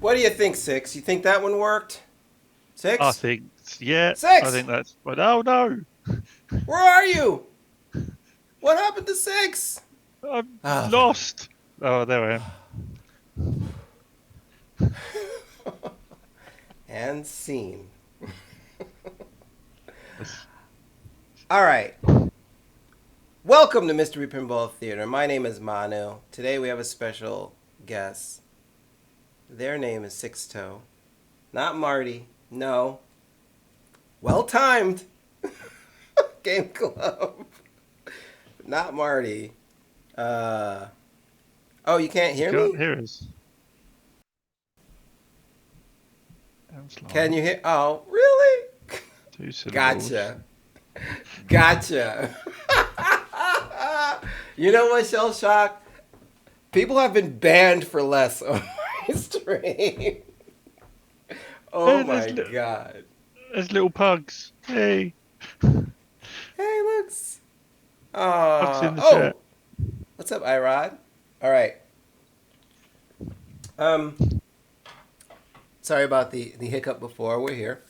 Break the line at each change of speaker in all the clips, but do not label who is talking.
What do you think, Six? You think that one worked?
I
Six?
think, yeah, I
Six!
think that's. But oh no,
Where are you? What happened to Six?
I'm
Oh, there we
lost. Oh, there I am.
go. And scene.
That's-
All right. Welcome to Mystery Pinball Theater. My name is Manu. Today we have a special guest. Their name is Sixto. Not Marty. No. Well timed. Game Club. Not Marty. Uh. Oh, you can't
You
hear
can't
me?
hear us. Sounds
Can you
like
hear? Oh, really?
two syllables.
Gotcha. Gotcha. You know what, Shell Shock? People have been banned for less on my stream. Oh
Hey,
my god.
there's little pugs. Hey,
Hey, looks.
pugs in the chat.
Oh, what's up, Irod? All right. Um, sorry about the hiccup before. We're here.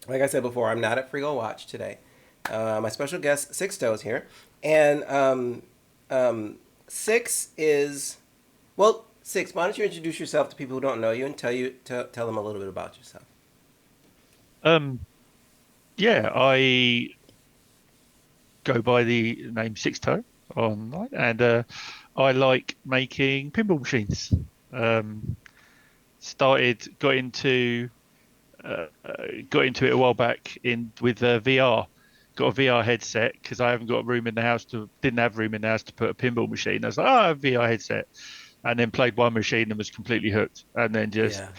Like I said before, I'm not at Frigo Watch today. My special guest Sixto is here, and Six is well. Six, why don't you introduce yourself to people who don't know you and tell them a little bit about yourself.
Um, yeah, I go by the name Sixto online, and I like making pinball machines. Um, started got into it a while back in with VR. Got a VR headset because I haven't got room in the house to didn't have room in the house to put a pinball machine. I was like, oh, a VR headset, and then played one machine and was completely hooked, and then just
Yeah.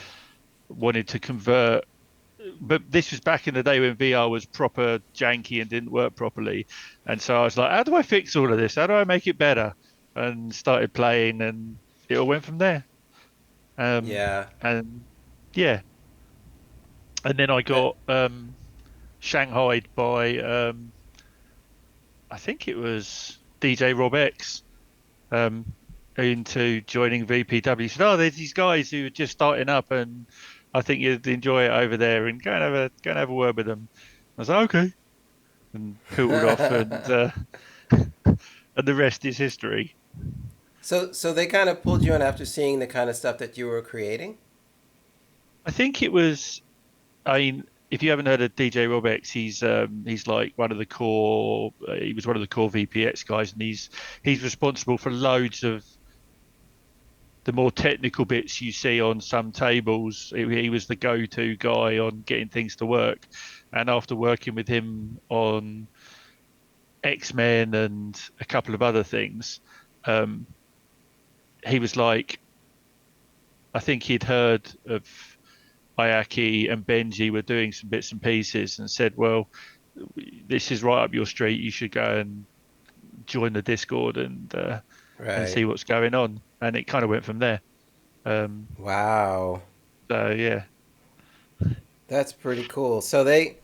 wanted to convert. But this was back in the day when VR was proper janky and didn't work properly, and so I was like, how do I fix all of this? How do I make it better? And started playing, and it all went from there.
Yeah.
And yeah, and then I
That.
got shanghaied by I think it was DJ Rob X into joining VPW. He said, "Oh, there's these guys who are just starting up, and I think you'd enjoy it over there, and go and have a word with them." I was like, "Okay," and hootled off, and the rest is history.
So they kind of pulled you in after seeing the kind of stuff that you were creating.
I think it was. I mean, if you haven't heard of DJ Rob X, he's like one of the core. He was one of the core VPX guys, and he's responsible for loads of the more technical bits you see on some tables. He was the go-to guy on getting things to work. And after working with him on X-Men and a couple of other things, um, he was like, I think he'd heard of Ayaki and Benji were doing some bits and pieces and said, well, this is right up your street. You should go and join the Discord and
Right.
see what's going on. And it kind of went from there. Um,
Wow.
so yeah.
That's pretty cool. So they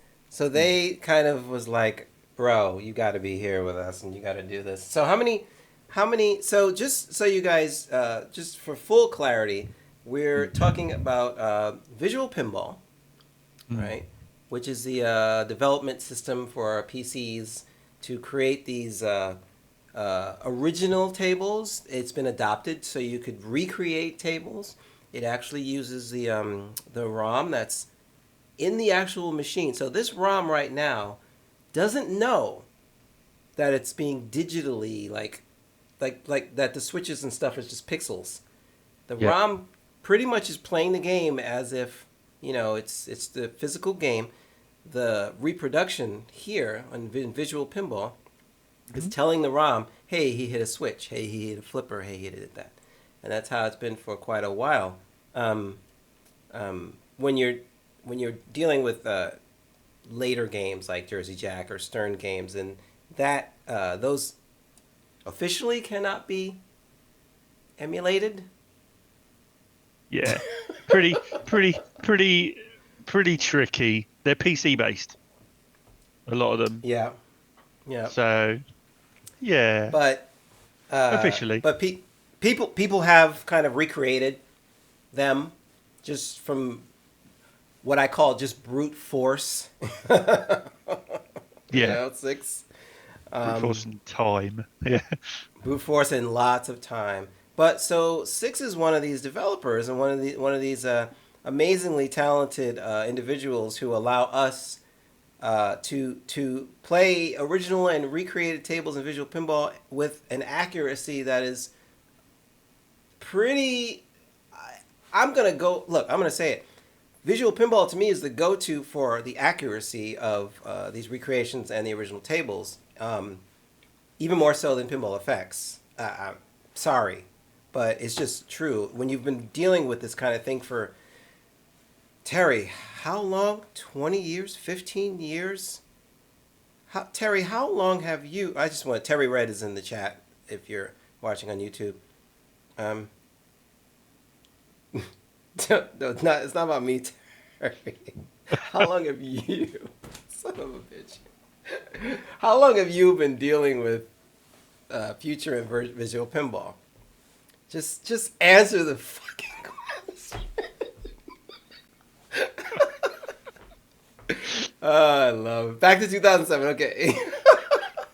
kind of was like, bro, you got to be here with us, and you got to do this. So how many? So just so you guys, just for full clarity, we're talking about visual pinball,
Mm.
right? Which is the development system for our PCs to create these original tables. It's been adopted so you could recreate tables. It actually uses the ROM that's in the actual machine. So this ROM right now doesn't know that it's being digitally like that the switches and stuff is just pixels. The
Yeah.
ROM pretty much is playing the game as if it's the physical game. The reproduction here in visual pinball is
Mhm.
telling the ROM, hey, he hit a switch, hey, he hit a flipper, hey, he did that, and that's how it's been for quite a while. Um, when you're dealing with later games like Jersey Jack or Stern games, and that those officially cannot be emulated.
Yeah, pretty, pretty, pretty, pretty tricky. They're PC based, a lot of them.
Yeah, yeah.
So yeah,
But
officially,
but people have kind of recreated them just from what I call just brute force.
yeah,
Six.
brute force and time. Yeah,
Brute force and lots of time. But so Six is one of these developers and one of these amazingly talented individuals who allow us to play original and recreated tables and visual pinball with an accuracy that is pretty. I'm gonna go look. I'm gonna say it. Visual pinball to me is the go-to for the accuracy of these recreations and the original tables. Even more so than pinball effects. I'm sorry, but it's just true. When you've been dealing with this kind of thing for Terry, how long? 20 years? 15 years? Terry, how long have you? I just want Terry Red is in the chat if you're watching on YouTube. Um, no, it's not about me, Terry. How long have you, son of a bitch? How long have you been dealing with future and visual pinball? Just answer the fucking question. I love back to 2007. Okay,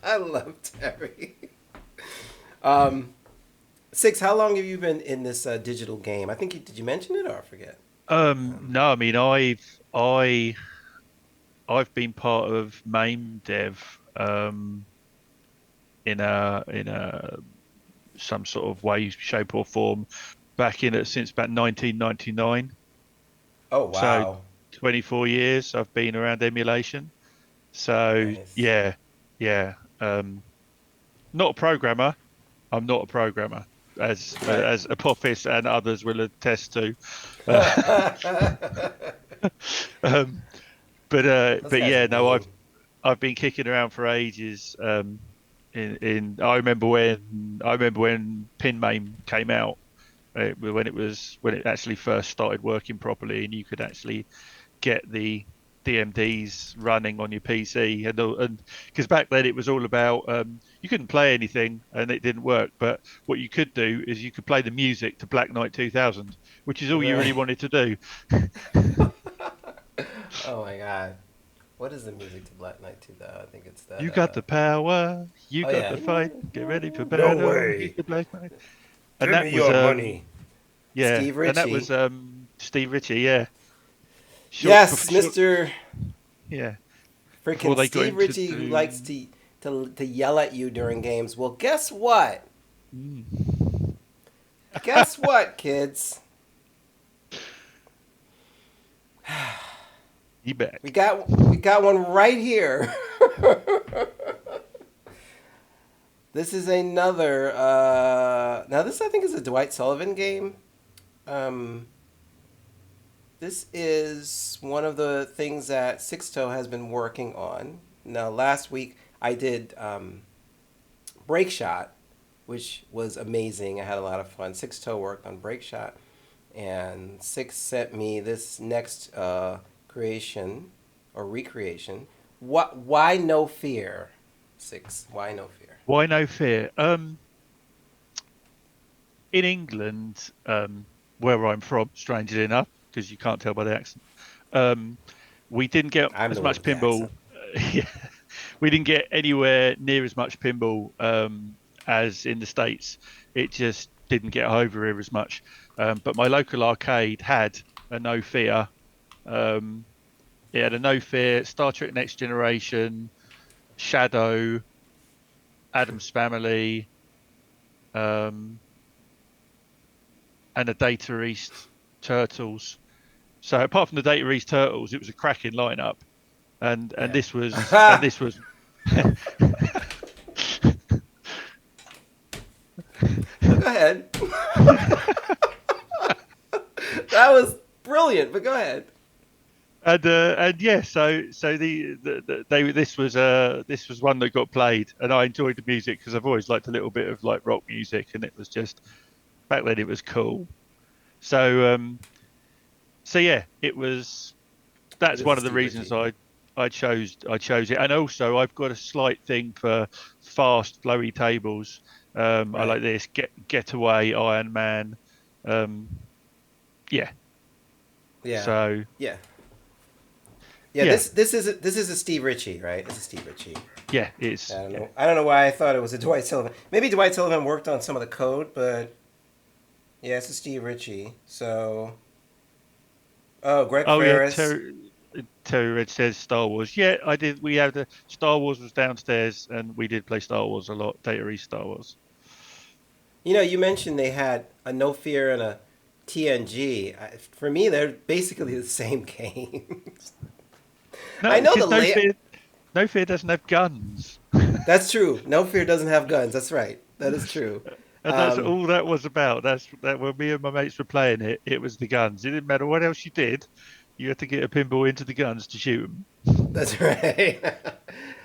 I love Terry. Six. How long have you been in this digital game? I think did you mention it or I forget?
no, I mean I've been part of MAME Dev in a some sort of way, shape or form back in it since about 1999.
Oh
So
wow,
24 years I've been around emulation. So
nice.
yeah, yeah. Not a programmer. I'm not a programmer,
Right.
as Apophis and others will attest to. Uh, um,
Those
but
guys are
yeah, no,
mean.
I've been kicking around for ages. In I remember when PinMain came out, when it actually first started working properly, and you could actually get the DMDs running on your PC, and because back then it was all about you couldn't play anything and it didn't work, but what you could do is you could play the music to Black Knight 2000, which is all you really
Right.
wanted to do.
Oh my god. What is the music to Black Knight 2000? I think it's that.
You got the power, you
Oh
got
yeah.
the fight, get ready for
No
battle. He's
way.
the Black Knight, and
Give me
that was
your money.
yeah,
Steve
and that was
Ritchie.
Steve Ritchie, yeah,
Yes, Mister
yeah, before
freaking
they got
Steve
him to
Ritchie, who likes
do.
to yell at you during games. Well, guess what?
Mm.
Guess what, kids?
You bet.
We got one right here. This is another. Now this I think is a Dwight Sullivan game. Um, this is one of the things that Sixto has been working on. Now last week I did Break Shot, which was amazing. I had a lot of fun. Sixto worked on Break Shot, and Six sent me this next creation or recreation. What? Why no fear? Six. Why no fear?
Why no fear? In England, where I'm from, strangely enough, because you can't tell by the accent, um, we didn't get
I'm
as
the one
much
with the
pinball.
accent.
Yeah, we didn't get anywhere near as much pinball as in the States. It just didn't get over here as much. But my local arcade had a no fear. Um, it had a no fear Star Trek Next Generation, Shadow, Adam's Family, um, and a Data East Turtles. So apart from the Data East Turtles, it was a cracking lineup, and
Yeah.
this was
No, go ahead. That was brilliant, but go ahead.
and yeah, so this was one that got played, and I enjoyed the music because I've always liked a little bit of like rock music, and it was just back then it was cool. So so yeah, it was.
It
That's
is a
one of the
Steve
reasons
Ritchie.
I chose it, and also I've got a slight thing for fast, flowy tables. I
Right.
like this Getaway, Iron Man. Um, yeah.
Yeah.
So
Yeah. Yeah.
yeah,
This is a Steve Ritchie, right? It's a Steve Ritchie.
yeah,
I
it's
don't
yeah.
know. I don't know why I thought it was a Dwight Sullivan. Maybe Dwight Sullivan worked on some of the code, but yeah, it's a Steve Ritchie. So, oh, Greg
Oh yeah,
Ferris.
Terry Red says Star Wars. Yeah, I did. We had the Star Wars was downstairs, and we did play Star Wars a lot. Data East Star Wars.
You mentioned they had a No Fear and a TNG. For me, they're basically the same games.
No,
I know the
because
lay.
No Fear doesn't have guns.
That's true. No Fear doesn't have guns. That's right. That is true.
And that's
Um,
all that was about. That's that when me and my mates were playing it, it was the guns. It didn't matter what else you did. You had to get a pinball into the guns to shoot them.
that's right.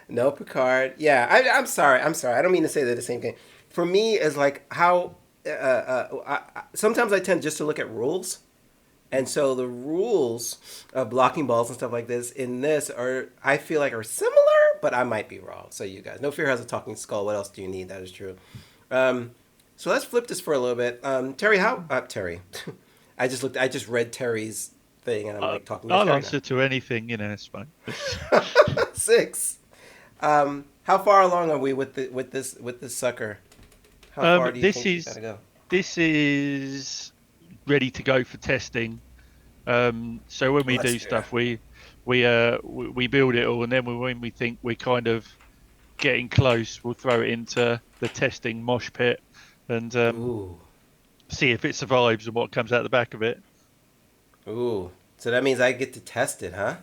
No Picard. Yeah, I'm sorry. I'm sorry. I don't mean to say they're the same game. For me, is like how sometimes I tend just to look at rules. And so the rules of blocking balls and stuff like this in this are, I feel like, are similar, but I might be wrong. So you guys, No Fear has a talking skull. What else do you need? That is true. Um, so let's flip this for a little bit. Terry, Terry? I just read Terry's thing, and I'm like talking to
I'll
Terry now.
answer to anything, it's fine.
Six. How far along are we with this sucker? How far do you
This
think you
is
gotta go?
this is ready to go for testing. So when we
Let's
do
do it.
stuff, we build it all, and then when we think we're kind of getting close, we'll throw it into the testing mosh pit and
Ooh,
see if it survives and what comes out the back of it.
ooh. So that means I get to test it, huh?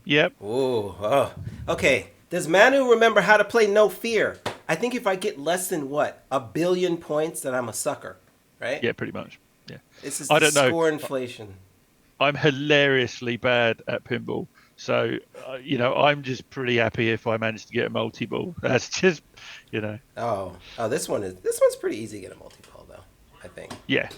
Yep.
Ooh, oh. Okay. Does Manu remember how to play No Fear? I think if I get less than what? 1 billion points, then I'm a sucker, right?
Yeah, pretty much. Yeah.
This is
I
the
don't know.
score inflation.
I'm hilariously bad at pinball. So, I'm just pretty happy if I manage to get a multi-ball. That's just, you know,
Oh, this one's pretty easy to get a multi-ball though, I think.
yeah.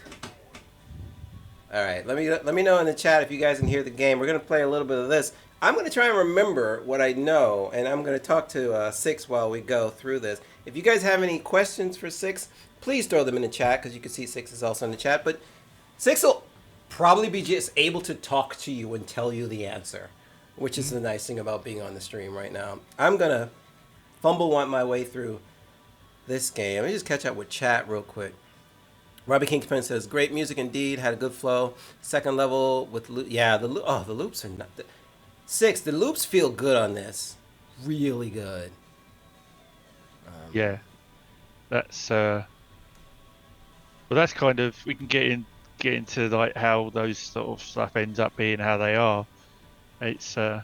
All right, let me know in the chat if you guys can hear the game. We're gonna play a little bit of this. I'm gonna try and remember what I know, and I'm gonna talk to Six while we go through this. If you guys have any questions for Six, please throw them in the chat because you can see Six is also in the chat. But Six will probably be just able to talk to you and tell you the answer, which is the nice thing about being on the stream right now. I'm gonna fumble my way through this game. Let me just catch up with chat real quick. Robbie Kingspan says, "Great music indeed. Had a good flow. Second level with yeah, the loops are not Six. The loops feel good on this, really good.
Yeah. That's well, that's kind of we can get into like how those sort of stuff ends up being how they are. It's I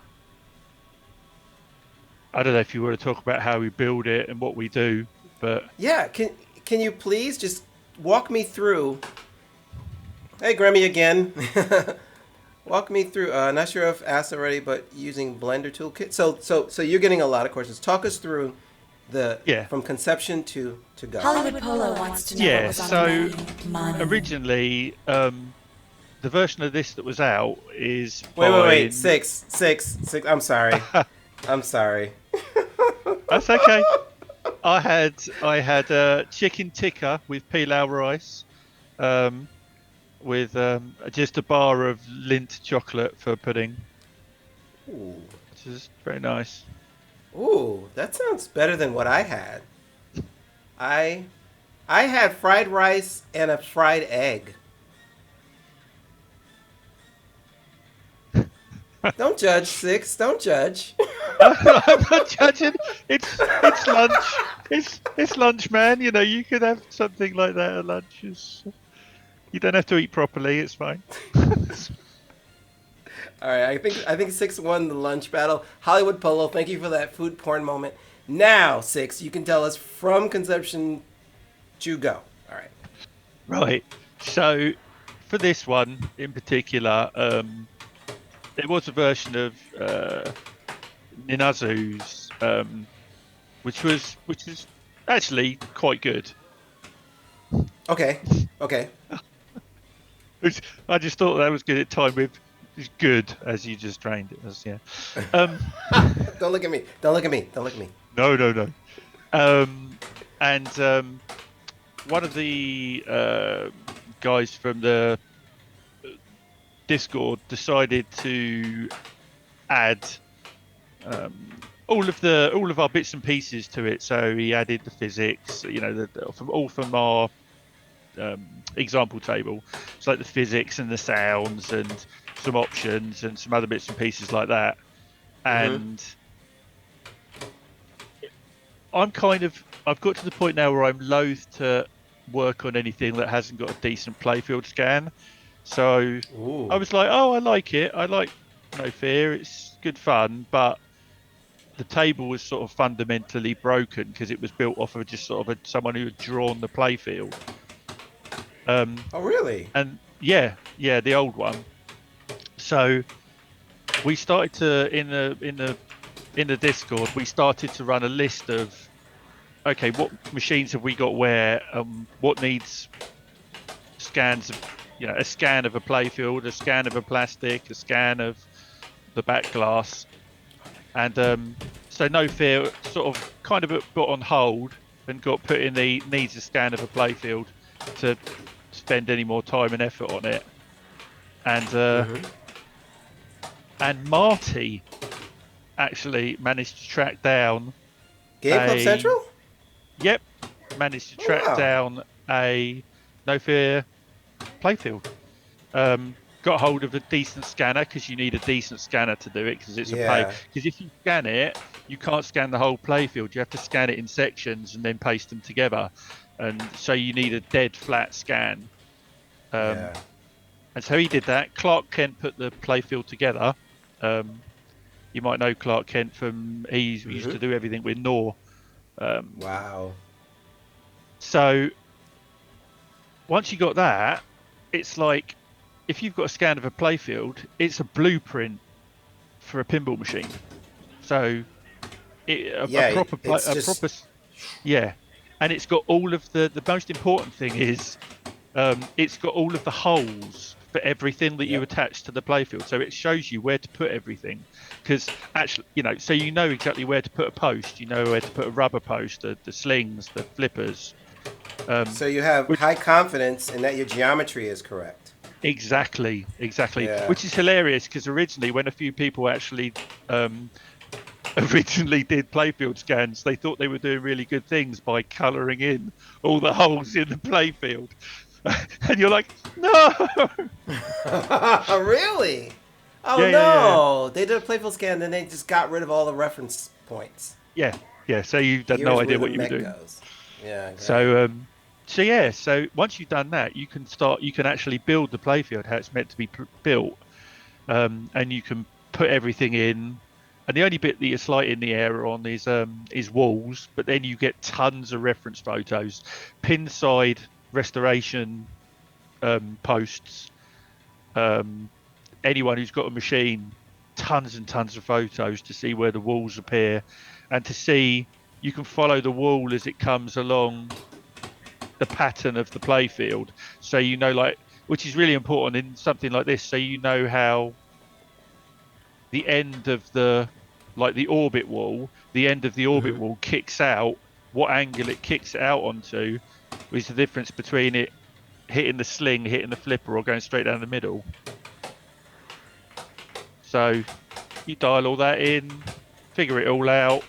don't know if you want to talk about how we build it and what we do, but
Yeah, can you please just walk me through? Hey, Grammy again. Walk me through. Not sure if asked already, but using Blender toolkit. So you're getting a lot of questions. Talk us through the
yeah.
from conception to go.
Hollywood Polo wants to know what
Yeah,
was on
so
the menu.
originally, the version of this that was out is
Wait.
by.
Six. I'm sorry. I'm sorry.
That's okay. I had chicken tikka with pilau rice, with just a bar of Lindt chocolate for pudding,
Ooh.
which is very nice.
Ooh, that sounds better than what I had. I I had fried rice and a fried egg. Don't judge, Six. Don't judge.
I'm not judging. It's lunch. It's lunch, man. You could have something like that at lunch. You don't have to eat properly. It's fine.
All right, I think Six won the lunch battle. Hollywood Polo, thank you for that food porn moment. Now, Six, you can tell us from conception to go. All right.
Right. So, for this one in particular, there was a version of Ninazu's, which is actually quite good.
Okay. Okay.
I just thought that was good at time with as good as you just trained it as, yeah. Um,
Don't look at me. Don't look at me. Don't look at me.
no. Um, and one of the guys from the Discord decided to add um, all of our bits and pieces to it. So he added the physics, from our example table. It's like the physics and the sounds and some options and some other bits and pieces like that.
Mm-hmm.
And I've got to the point now where I'm loath to work on anything that hasn't got a decent playfield scan. So I
Ooh.
was like, oh, I like it. I like No Fear. It's good fun, but the table was sort of fundamentally broken because it was built off of just sort of someone who had drawn the playfield.
Oh, really?
And yeah, the old one. So we started to in the Discord, we started to run a list of okay, what machines have we got where? What needs scans of, a scan of a playfield, a scan of a plastic, a scan of the back glass, and so No Fear sort of kind of put on hold and got put in the needs a scan of a playfield to spend any more time and effort on it, and
Mm-hmm.
Marty actually managed to track down
Game Club
a
Central?
yep, managed to
Oh,
track
wow.
down a No Fear playfield. Got hold of a decent scanner because you need a decent scanner to do it because it's a play.
Yeah.
Because if you scan it, you can't scan the whole playfield. You have to scan it in sections and then paste them together, and so you need a dead flat scan.
Yeah.
And so he did that. Clark Kent put the playfield together. Um, you might know Clark Kent from he used
Mm-hmm.
to do everything with Nor.
Wow.
So once you got that, it's like if you've got a scan of a playfield, it's a blueprint for a pinball machine. So a
Yeah,
proper
it's
a
just
proper yeah, and it's got all of the most important thing is it's got all of the holes for everything that you
yep.
attach to the playfield. So it shows you where to put everything because actually, so you know exactly where to put a post. You know where to put a rubber post, the slings, the flippers.
So you have
Which
high confidence in that your geometry is correct.
exactly,
Yeah.
which is hilarious because originally when a few people actually um, originally did playfield scans, they thought they were doing really good things by colouring in all the holes in the playfield. And you're like, no.
Really? Oh
Yeah.
no! They did a playful scan, then they just got rid of all the reference points.
Yeah. So you had no
Here's where
idea
the
what you were
mech
doing.
goes. Yeah, got it.
So once you've done that, you can actually build the playfield how it's meant to be built, and you can put everything in. And the only bit that you're slight in the error on is walls, but then you get tons of reference photos, pin side restoration posts. Um, Anyone who's got a machine, tons and tons of photos to see where the walls appear, and to see you can follow the wall as it comes along the pattern of the playfield. So which is really important in something like this. So you know how the end of the orbit wall, the end of the orbit
Mm-hmm.
wall kicks out, what angle it kicks it out onto, is the difference between it hitting the sling, hitting the flipper, or going straight down the middle. So you dial all that in, figure it all out,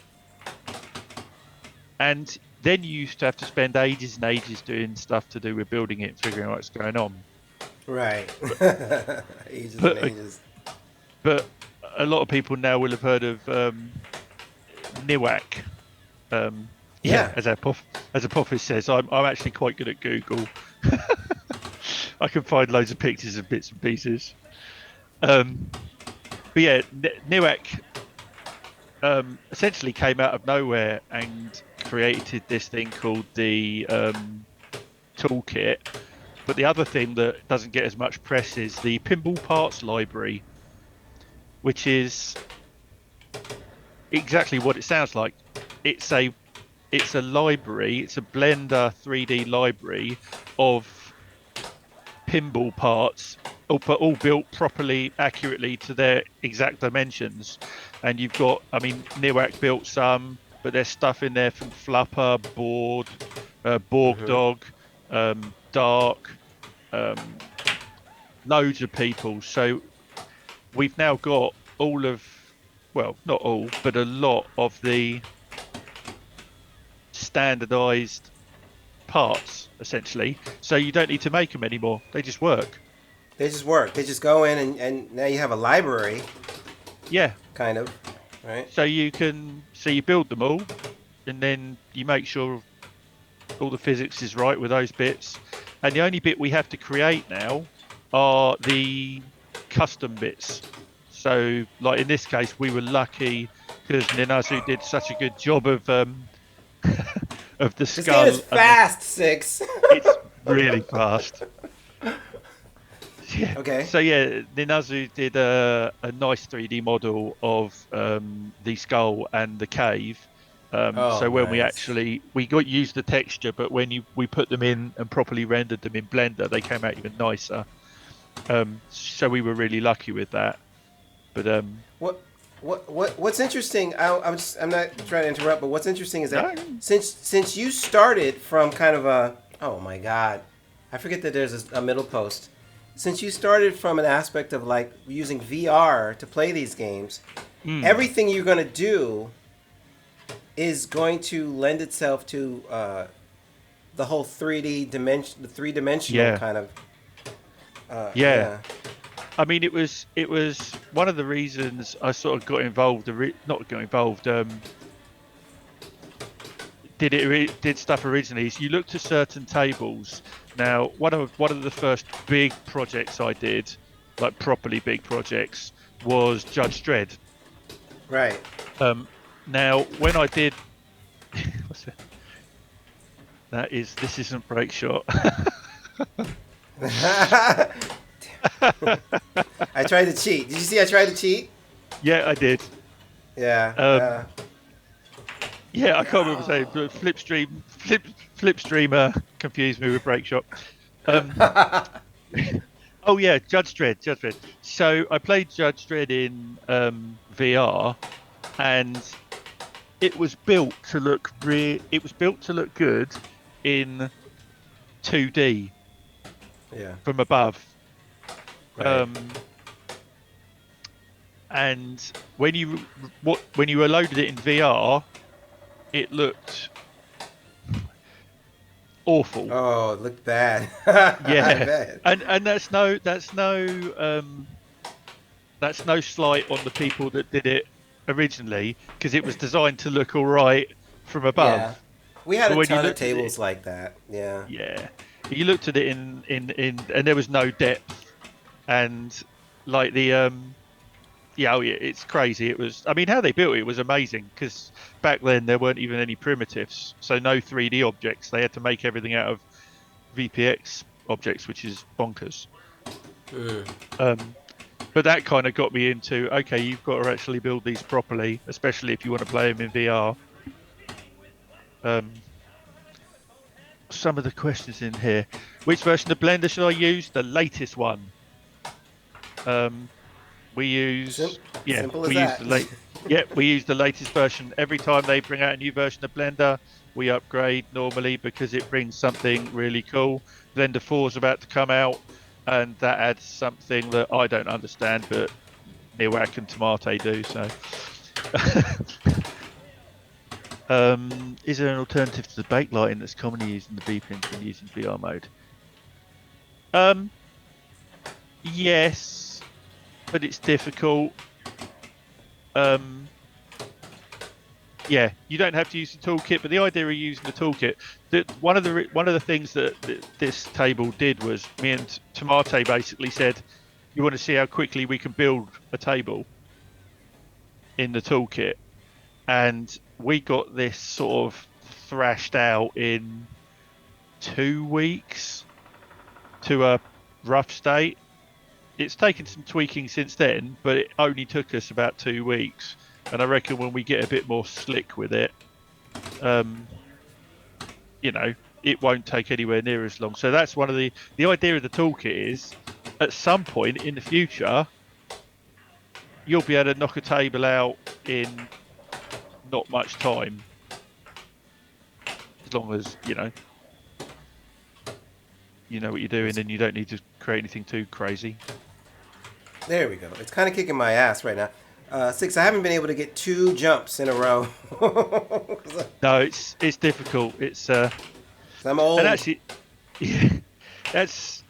and then you used to have to spend ages and ages doing stuff to do with building it and figuring out what's going on.
Right. Ages and
But
ages.
but a lot of people now will have heard of NIWAC.
Yeah.
As Apophis says, I'm actually quite good at Google. I can find loads of pictures of bits and pieces. But yeah, NIWAC essentially came out of nowhere and created this thing called the toolkit. But the other thing that doesn't get as much press is the Pinball Parts Library, which is exactly what it sounds like. It's a it's a library. It's a Blender 3D library of pinball parts, but all built properly, accurately to their exact dimensions. And you've got, I mean, Newak built some, but there's stuff in there from Flupper, Board, Borg
Mm-hmm.
Dog, Dark, loads of people. So we've now got all of, well, not all, but a lot of the standardized parts, essentially. So you don't need to make them anymore. They just work.
They just work. They just go in, and now you have a library,
Yeah.
kind of, right?
So you build them all, and then you make sure all the physics is right with those bits. And the only bit we have to create now are the custom bits. So, like in this case, we were lucky because Ninazu did such a good job of of the
This
skull.
game is fast, Six.
It's really fast. Yeah.
Okay.
So yeah, Ninazu did a nice 3D model of the skull and the cave.
Oh,
So when
nice.
we got used the texture, but when we put them in and properly rendered them in Blender, they came out even nicer. So we were really lucky with that. But
What's interesting? I'm not trying to interrupt, but what's interesting is that
no,
since you started from kind of a, oh my god, I forget that there's a middle post. Since you started from an aspect of like using VR to play these games, everything you're gonna do is going to lend itself to the whole 3D dimension, the three-dimensional
Yeah.
kind of.
yeah. I mean, it was one of the reasons I sort of got involved. Not got involved. Did stuff originally. Is you looked at certain tables. Now, one of the first big projects I did, like properly big projects, was Judge Dredd.
Right.
Now, when I did, what's it? This isn't Break Shot.
I tried to cheat. Did you see I tried to cheat?
Yeah, I did.
Yeah.
Yeah, I can't remember saying, but Flipstreamer confused me with Break Shot. Oh yeah, Judge Dredd. So I played Judge Dredd in VR, and it was built to look good in 2D
Yeah.
from above.
Right.
And when you loaded it in VR, it looked awful.
Oh, it looked bad.
Yeah,
I bet.
and that's no slight on the people that did it originally, because it was designed to look all right from above.
Yeah. We had
But
a
when you
ton of
looked at
tables
it,
like that. Yeah.
yeah, you looked at it in and there was no depth, and like the yeah, oh yeah, it's crazy. It was, I mean, how they built it was amazing, because back then there weren't even any primitives, so no 3D objects. They had to make everything out of VPX objects, which is bonkers. But that kind of got me into, okay, you've got to actually build these properly, especially if you want to play them in VR. Some of the questions in here. Which version of Blender should I use? The latest one. We use
Simple as
we
that.
we use the latest version. Every time they bring out a new version of Blender, we upgrade normally because it brings something really cool. Blender 4 is about to come out, and that adds something that I don't understand, but Newak and Tomate do. So, is there an alternative to the backlighting that's commonly used in the B-pins when using VR mode? Yes, but it's difficult. Yeah, you don't have to use the toolkit, but the idea of using the toolkit, one of the things that this table did was, me and Tomate basically said, you want to see how quickly we can build a table in the toolkit, and we got this sort of thrashed out in 2 weeks to a rough state. It's taken some tweaking since then, but it only took us about 2 weeks. And I reckon when we get a bit more slick with it, you know, it won't take anywhere near as long. So that's one of the idea of the toolkit is at some point in the future, you'll be able to knock a table out in not much time, as long as you know what you're doing and you don't need to create anything too crazy.
There we go. It's kind of kicking my ass right now. Six, I haven't been able to get 2 jumps in a row.
No, it's difficult. It's
I'm old.
and actually, yeah, that's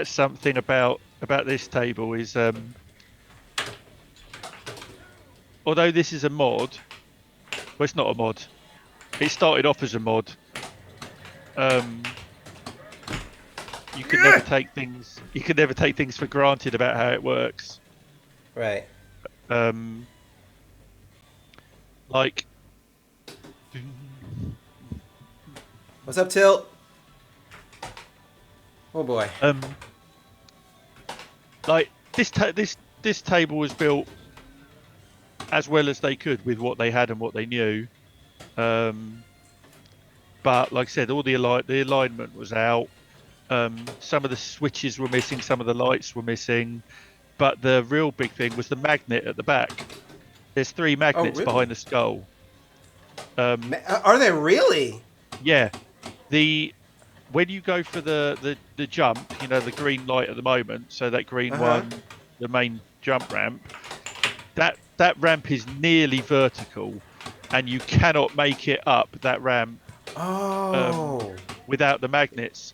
something about this table is although this is a mod, well, it's not a mod. It started off as a mod. You can never take things. You can never take things for granted about how it works.
Right.
Like,
What's up, Tilt? Oh boy.
like this table was built as well as they could with what they had and what they knew. But like I said, all the alignment was out. Some of the switches were missing, some of the lights were missing, but the real big thing was the magnet at the back. There's 3 magnets behind the skull.
Are they really?
Yeah, when you go for the jump, the green light at the moment, so that green one, the main jump ramp, that ramp is nearly vertical, and you cannot make it up that ramp without the magnets.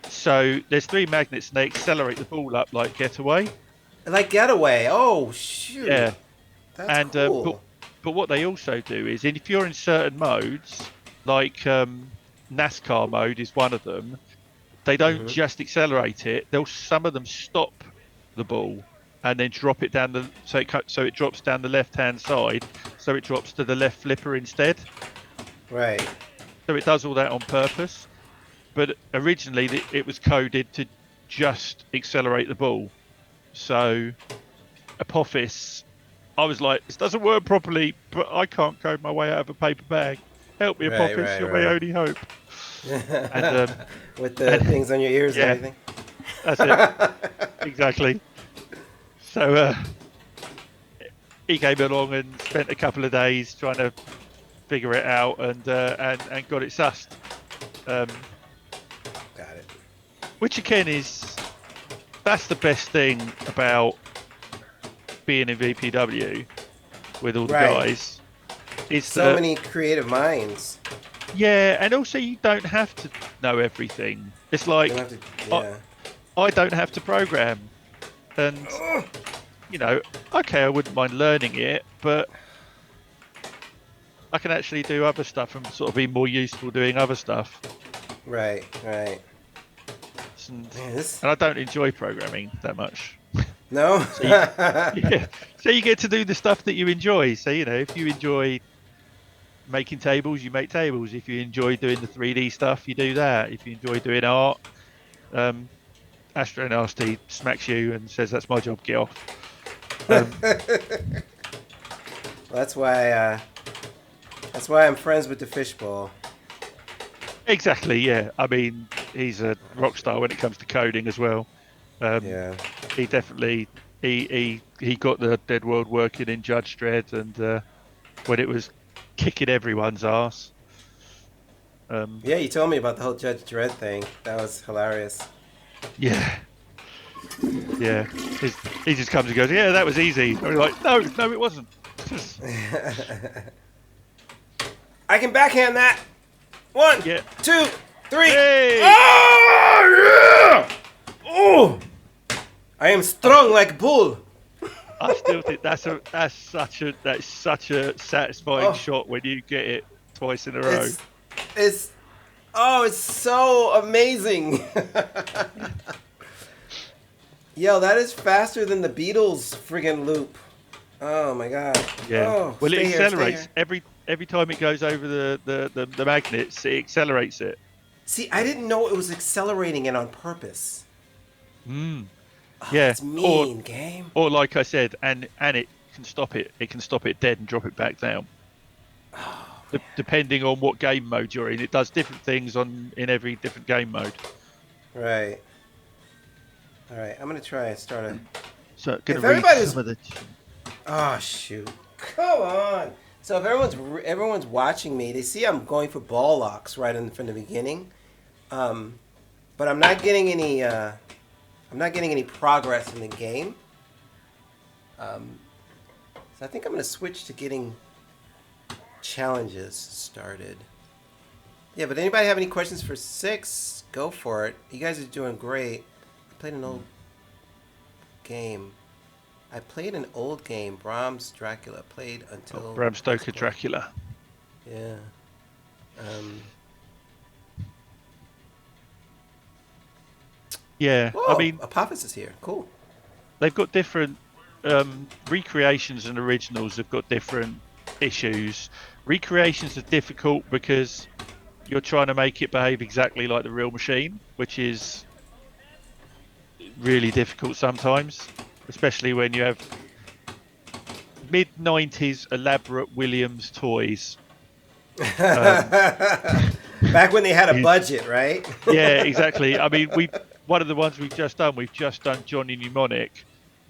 So there's 3 magnets and they accelerate the ball up like Getaway.
Like Getaway. Oh, shoot.
Yeah.
That's cool.
But what they also do is, if you're in certain modes, like NASCAR mode is one of them, they don't just accelerate it. Some of them stop the ball and then drop it down so it drops down the left-hand side, so it drops to the left flipper instead.
Right.
So it does all that on purpose. But originally it was coded to just accelerate the ball. So Apophis, I was like, this doesn't work properly, but I can't code my way out of a paper bag. Help me, Apophis, you're my only hope. And,
with the things on your ears and everything.
That's it. Exactly. So he came along and spent a couple of days trying to figure it out and got it sussed.
Got it.
Which again that's the best thing about being in VPW with all the guys. It's
so many creative minds.
Yeah, and also you don't have to know everything. It's like I don't have to program, and okay, I wouldn't mind learning it, but I can actually do other stuff and sort of be more useful doing other stuff.
Right.
And I don't enjoy programming that much.
No?
So you get to do the stuff that you enjoy. So, if you enjoy making tables, you make tables. If you enjoy doing the 3D stuff, you do that. If you enjoy doing art, Astro Nasty smacks you and says, that's my job, get off.
That's why I'm friends with the fishbowl.
Exactly, yeah. I mean, he's a rock star when it comes to coding as well. He definitely he got the Dead World working in Judge Dredd, and when it was kicking everyone's ass.
Yeah, you told me about the whole Judge Dredd thing. That was hilarious.
Yeah. He just comes and goes, yeah, that was easy. And we're like, no, it wasn't.
I can backhand that. 1, 2, 3.
Hey!
Oh yeah! Oh, I am strong like bull.
I still think that's such a satisfying shot when you get it twice in a row.
It's so amazing. Yo, that is faster than the Beatles friggin' loop. Oh my god.
Yeah.
Oh,
well, it accelerates every time it goes over the magnets. It accelerates it.
See, I didn't know it was accelerating it on purpose.
Yeah.
It's mean, game.
Or like I said, and it can stop it. It can stop it dead and drop it back down.
Oh,
depending on what game mode you're in. It does different things in every different game mode.
Right. All right. I'm gonna try and start a.
So
If
going to read
everybody's-
some of the.
Oh shoot! Come on. So if everyone's watching me, they see I'm going for ball locks right from the beginning, but I'm not getting any. I'm not getting any progress in the game. So I think I'm gonna switch to getting challenges started. Yeah, but anybody have any questions for Six? Go for it. You guys are doing great. I played an old game. Brahms Dracula. Played until
Bram Stoker Dracula.
Yeah.
Yeah,
Whoa,
I mean,
Apophis is here. Cool.
they've got different recreations and originals have got different issues. Recreations are difficult because you're trying to make it behave exactly like the real machine, which is really difficult sometimes, especially when you have mid-90s elaborate Williams toys.
Back when they had a budget, right?
Yeah, exactly. I mean, one of the ones we've just done Johnny Mnemonic,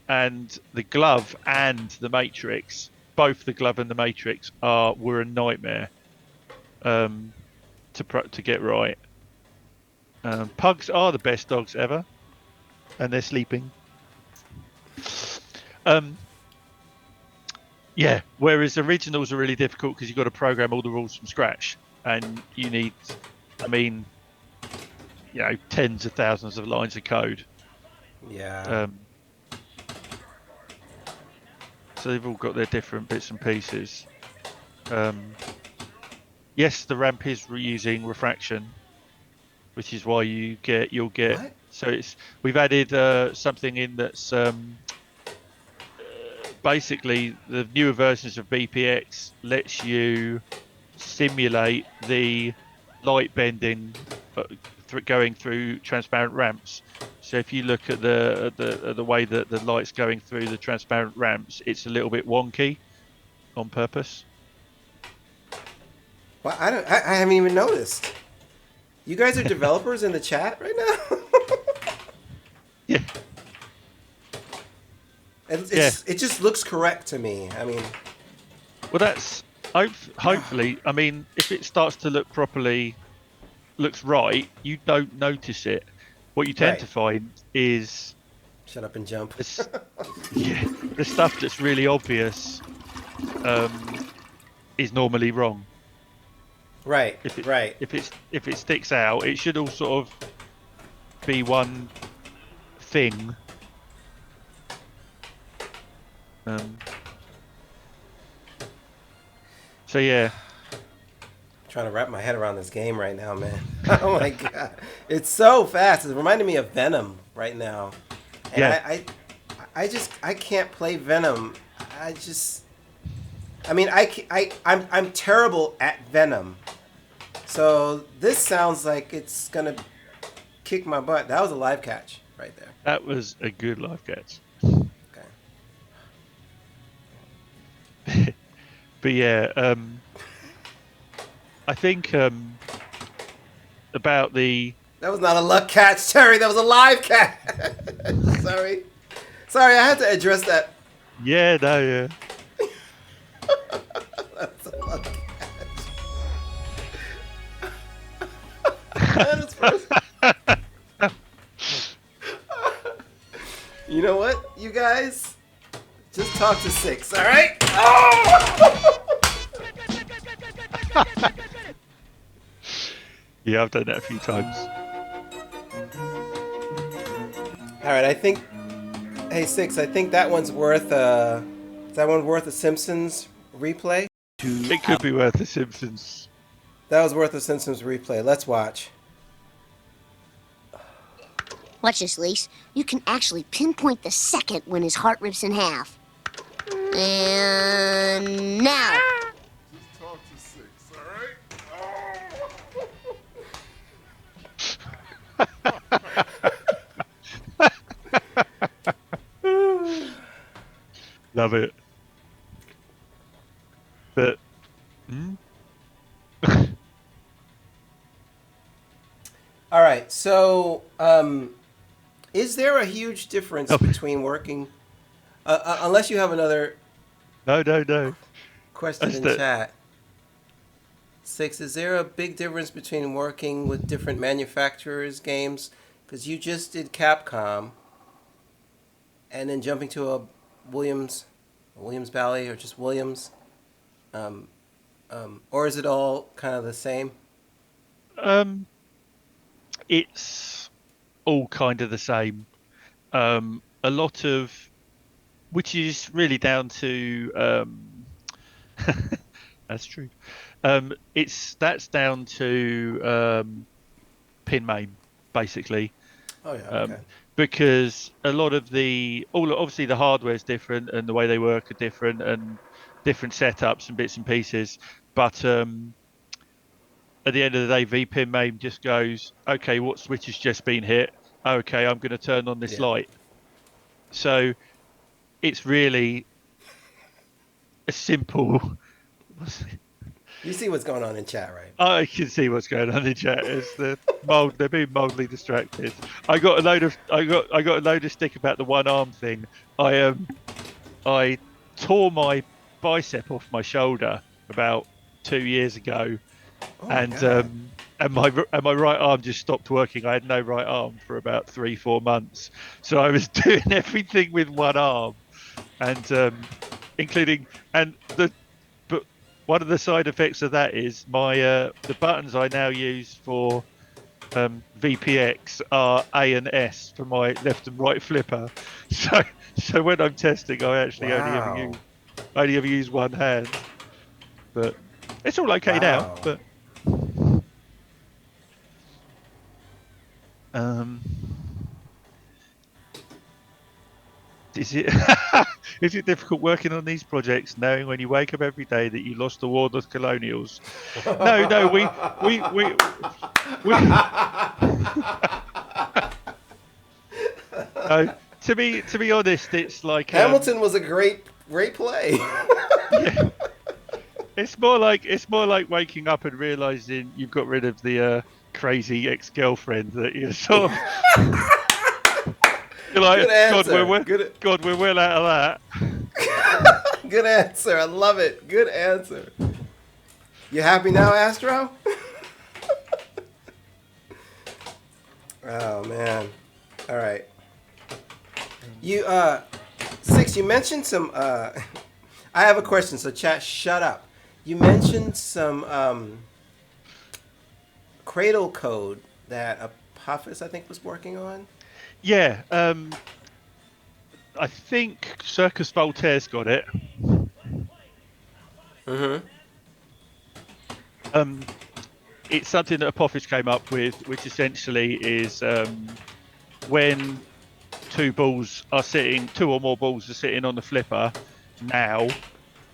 and the glove and the Matrix. Both the glove and the Matrix were a nightmare to get right. Pugs are the best dogs ever, and they're sleeping. Yeah, whereas originals are really difficult because you've got to program all the rules from scratch, and you need, tens of thousands of lines of code.
Yeah.
So they've all got their different bits and pieces. Yes, the ramp is using refraction, which is why you'll get.
What?
So we've added something in that's basically the newer versions of BPX lets you simulate the light bending going through transparent ramps. So if you look at the way that the light's going through the transparent ramps, it's a little bit wonky on purpose.
Well, I haven't even noticed. You guys are developers in the chat right now?
Yeah.
It just looks correct to me. I mean,
well, that's hopefully. I mean, if it starts to looks right, you don't notice it. What you tend to find is
shut up and jump.
the stuff that's really obvious is normally wrong.
Right.
If it sticks out, it should all sort of be one thing. So yeah.
Trying to wrap my head around this game right now, man. Oh my god, it's so fast. It's reminding me of Venom right now. And
yeah.
I can't play Venom. I'm terrible at Venom. So this sounds like it's gonna kick my butt. That was a live catch right there.
That was a good live catch.
Okay.
But yeah, I think about the.
That was not a luck catch, Terry. That was a live catch. Sorry, I had to address that.
Yeah, no, yeah.
That's a luck catch. You know what, you guys? Just talk to Six, all right? Oh!
Yeah, I've done that a few times.
All right, I think. Hey, Six, I think that one's worth. Is that one worth a Simpsons replay?
It could be worth The Simpsons.
That was worth a Simpsons replay. Let's watch.
Watch this, Lise. You can actually pinpoint the second when his heart rips in half. And now.
Just talk to Six, all right?
Love it. But
right. So, is there a huge difference
Oh.
between working? Unless you have another
No.
question
That's
in
the-
chat. Six, is there a big difference between working with different manufacturers' games? Because you just did Capcom, and then jumping to a Williams Valley, or just Williams, or is it all kind of the same?
It's all kind of the same. A lot of, which is really down to, that's true. That's down to pin main, basically.
Oh yeah. Okay.
Because a lot of obviously the hardware is different and the way they work are different and different setups and bits and pieces. But at the end of the day, VPin main just goes, okay, what switch has just been hit? Okay, I'm going to turn on this
Yeah.
light. So it's really a simple.
You see what's going on in chat, right?
I can see what's going on in chat. It's they're being mildly distracted. I got a load of stick about the one arm thing. I tore my bicep off my shoulder about 2 years ago,
Oh my
and
God.
my right arm just stopped working. I had no right arm for about 3-4 months, so I was doing everything with one arm, and including and the. But one of the side effects of that is the buttons I now use for VPX are A and S for my left and right flipper. So when I'm testing, I actually
Wow.
only ever use one hand. But it's all okay now.
Wow.
But is it is it difficult working on these projects, knowing when you wake up every day that you lost the war of the colonials? No, we no, to be honest, it's like
Hamilton was a great play.
yeah, it's more like waking up and realizing you've got rid of the crazy ex-girlfriend that you're sort of. You're like,
Good answer.
God, we're well out of that.
Good answer. I love it. Good answer. You happy now, Astro? Oh man. All right. You Six, you mentioned some I have a question, so chat, shut up. You mentioned some Cradle code that Apophis, I think, was working on.
Yeah, I think Circus Voltaire's got it.
Mm-hmm.
It's something that Apophis came up with, which essentially is when two or more balls are sitting on the flipper now,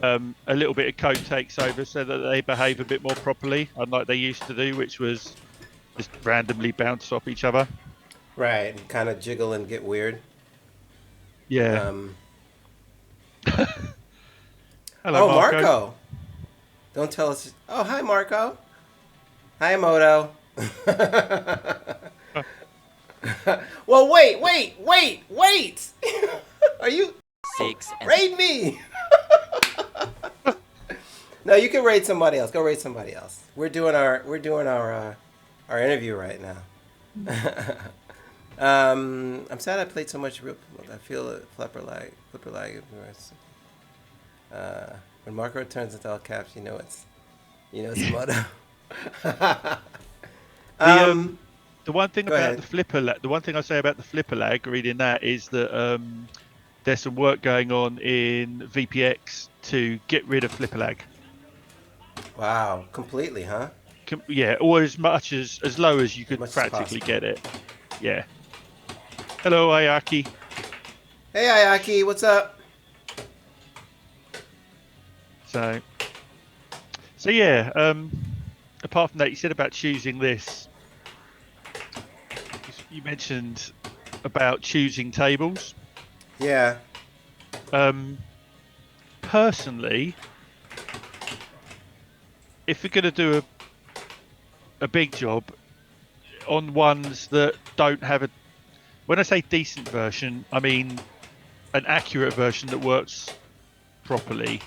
a little bit of code takes over so that they behave a bit more properly, unlike they used to do, which was just randomly bounce off each other.
Right, and kind of jiggle and get weird.
Yeah.
Hello,
Hello,
Marco. Don't tell us. Oh, hi, Marco. Hi, Moto. Well, wait. Are you
6 and
raid me? No, you can raid somebody else. Go raid somebody else. We're doing our interview right now. I'm sad I played so much real. I feel a flipper lag. When Marco turns into all caps, you know it's Moto.
The one thing about
ahead.
the flipper lag, the one thing I say about the flipper lag, reading that, is that there's some work going on in VPX to get rid of flipper lag.
Wow, completely, huh?
Yeah, or as low as you could
Much as
practically
possible.
get it. Yeah. Hello, Ayaki.
Hey, Ayaki, what's up?
So yeah. Apart from that, you said about choosing this. You mentioned about choosing tables.
Yeah.
Personally, if you're going to do a big job, on ones that don't have a. When I say decent version, I mean an accurate version that works properly.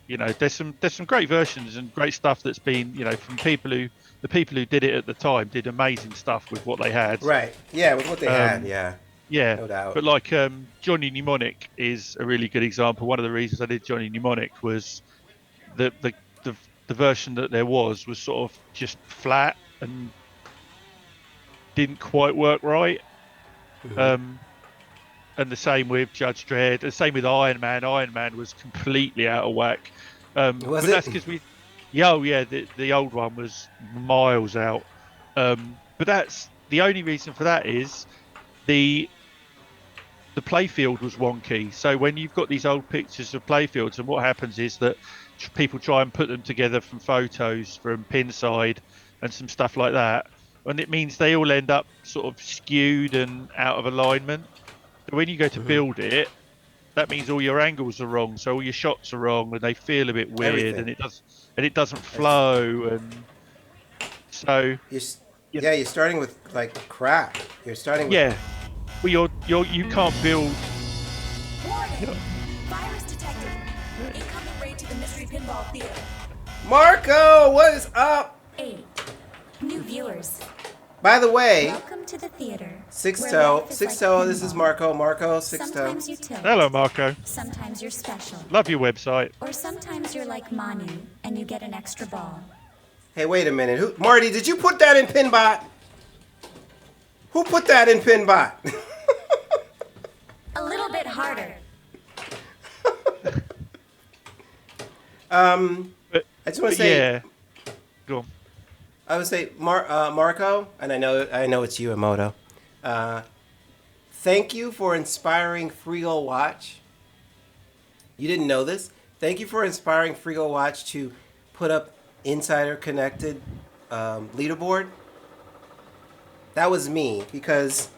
You know, there's some great versions and great stuff that's been, you know, from the people who did it at the time did amazing stuff with what they had.
Right. Yeah, with what they had. Yeah.
Yeah,
No doubt.
but like Johnny Mnemonic is a really good example. One of the reasons I did Johnny Mnemonic was the version that there was sort of just flat and didn't quite work right.
Mm-hmm.
And the same with Judge Dredd. The same with Iron Man. Iron Man was completely out of whack.
Was
but
it?
that's because the old one was miles out. But that's the only reason for that is the playfield was wonky. So when you've got these old pictures of playfields, and what happens is that people try and put them together from photos from Pinside and some stuff like that, and it means they all end up sort of skewed and out of alignment. But when you go to build it, that means all your angles are wrong, so all your shots are wrong, and they feel a bit weird,
Everything.
and it doesn't flow, and so
You're starting with like crap. You're starting with
yeah. Well, you can't build.
Warning! Virus detected. Incoming raid to the Mystery Pinball Theater.
Marco. What is up?
8. New viewers,
By the way,
welcome to the theater.
Sixto, this is Marco. Marco, Sixto.
Sometimes you tilt.
Hello, Marco.
Sometimes you're special.
Love your website.
Or sometimes you're like Manu and you get an extra ball.
Hey, wait a minute. Marty, did you put that in Pinbot? Who put that in Pinbot?
A little bit harder.
But,
I just want to say,
yeah. Go on.
I would say, Marco, and I know it's you, Emoto. Thank you for inspiring Frigo Watch. You didn't know this. Thank you for inspiring Frigo Watch to put up Insider Connected leaderboard. That was me, because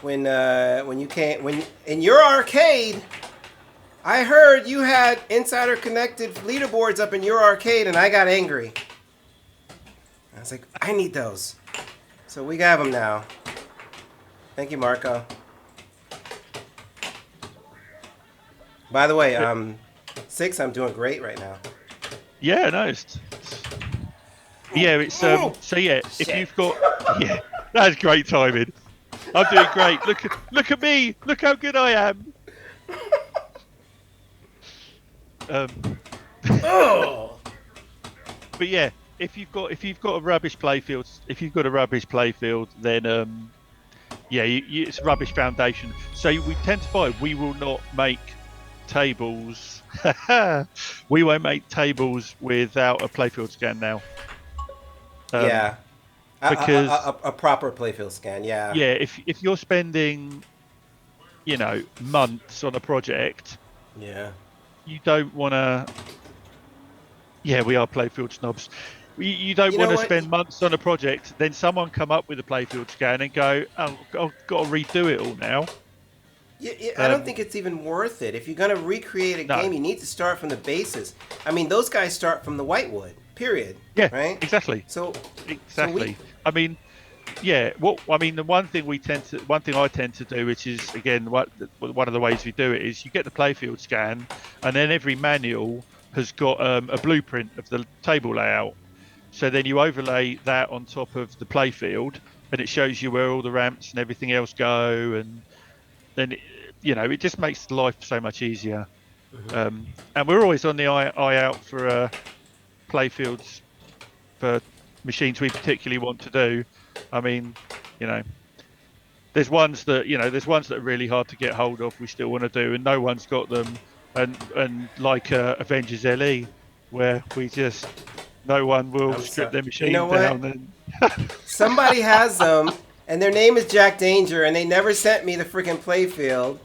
when in your arcade, I heard you had Insider Connected leaderboards up in your arcade, and I got angry. I was like, I need those. So we have them now. Thank you, Marco. By the way, 6, I'm doing great right now.
Yeah, no. It's so yeah. If you've got that's great timing. I'm doing great. Look at me. Look how good I am.
Oh.
But yeah, if you've got a rubbish playfield, then it's rubbish foundation. So we tend to find we will not make tables. We won't make tables without a playfield scan now.
Yeah.
Because
a proper playfield scan, yeah.
yeah, if you're spending, months on a project,
Yeah.
you don't want to. Yeah, we are playfield snobs. You don't
You know
want to
what?
spend months on a project, then someone come up with a playfield scan and go, "Oh, I've got to redo it all now."
Yeah, I don't think it's even worth it. If you're going to recreate a
No.
game, you need to start from the basis. I mean, those guys start from the whitewood, period.
Yeah,
Right?
exactly.
So,
Exactly. I mean, yeah. The one thing I tend to do, which is again one of the ways we do it, is you get the playfield scan, and then every manual has got a blueprint of the table layout. So then you overlay that on top of the playfield, and it shows you where all the ramps and everything else go, and then it just makes life so much easier.
Mm-hmm.
And we're always on the eye out for playfields for machines we particularly want to do. I mean, there's ones that are really hard to get hold of. We still want to do, and no one's got them. And like Avengers LE, where no one will strip their machine down. And
somebody has them, and their name is Jack Danger, and they never sent me the freaking playfield.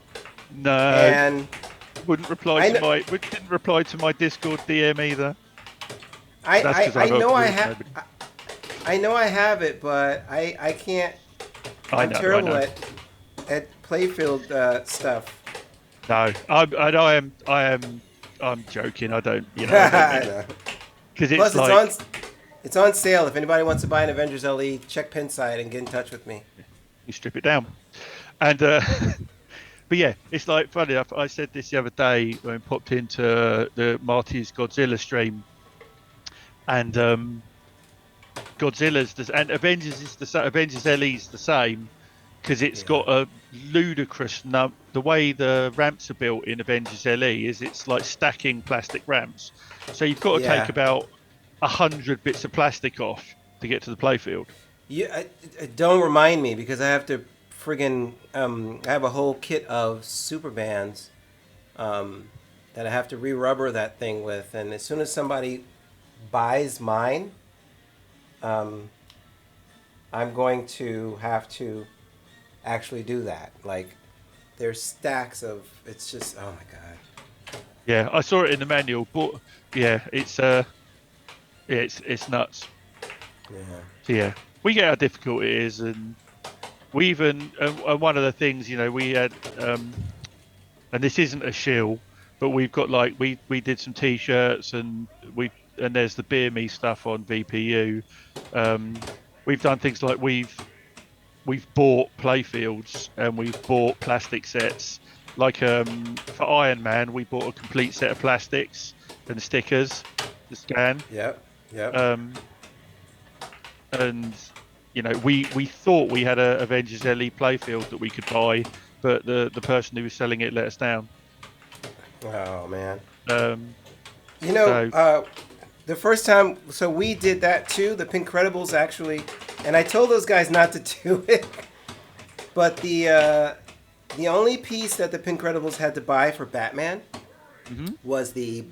no,
And
didn't reply to my Discord DM either.
I
That's 'cause
I
I've
know I
uploaded
have
nobody.
I know I have it, but I can't.
I
I'm
know,
terrible
I know.
at playfield stuff.
No, I'm joking. I don't,
I know.
because
Plus,
it's like,
It's on sale. If anybody wants to buy an Avengers LE, check Pinside and get in touch with me.
You strip it down, and but yeah, it's like funny enough. I said this the other day when I popped into the Marty's Godzilla stream, and and Avengers is Avengers LE's the same because it's got a ludicrous the way the ramps are built in Avengers LE is it's like stacking plastic ramps, so you've got to take about 100 bits of plastic off to get to the playfield.
Don't remind me because I have to friggin' I have a whole kit of super bands that I have to re-rubber that thing with, and as soon as somebody buys mine, I'm going to have to actually do that. Like, there's stacks of, it's just, oh my god.
Yeah, I saw it in the manual, but yeah, it's nuts.
Yeah.
So yeah, we get how difficult it is, and we even one of the things, you know, we had and this isn't a shill, but we've got like we did some t-shirts and there's the Beer Me stuff on VPU. We've done things like we've bought playfields and we've bought plastic sets. Like for Iron Man, we bought a complete set of plastics and stickers to scan.
Yep.
And you know, we thought we had a Avengers LE playfield that we could buy, but the person who was selling it let us down.
Oh man.
You know,
the first time, so we did that too. The Pincredibles actually, and I told those guys not to do it. But the only piece that the Pincredibles had to buy for Batman was the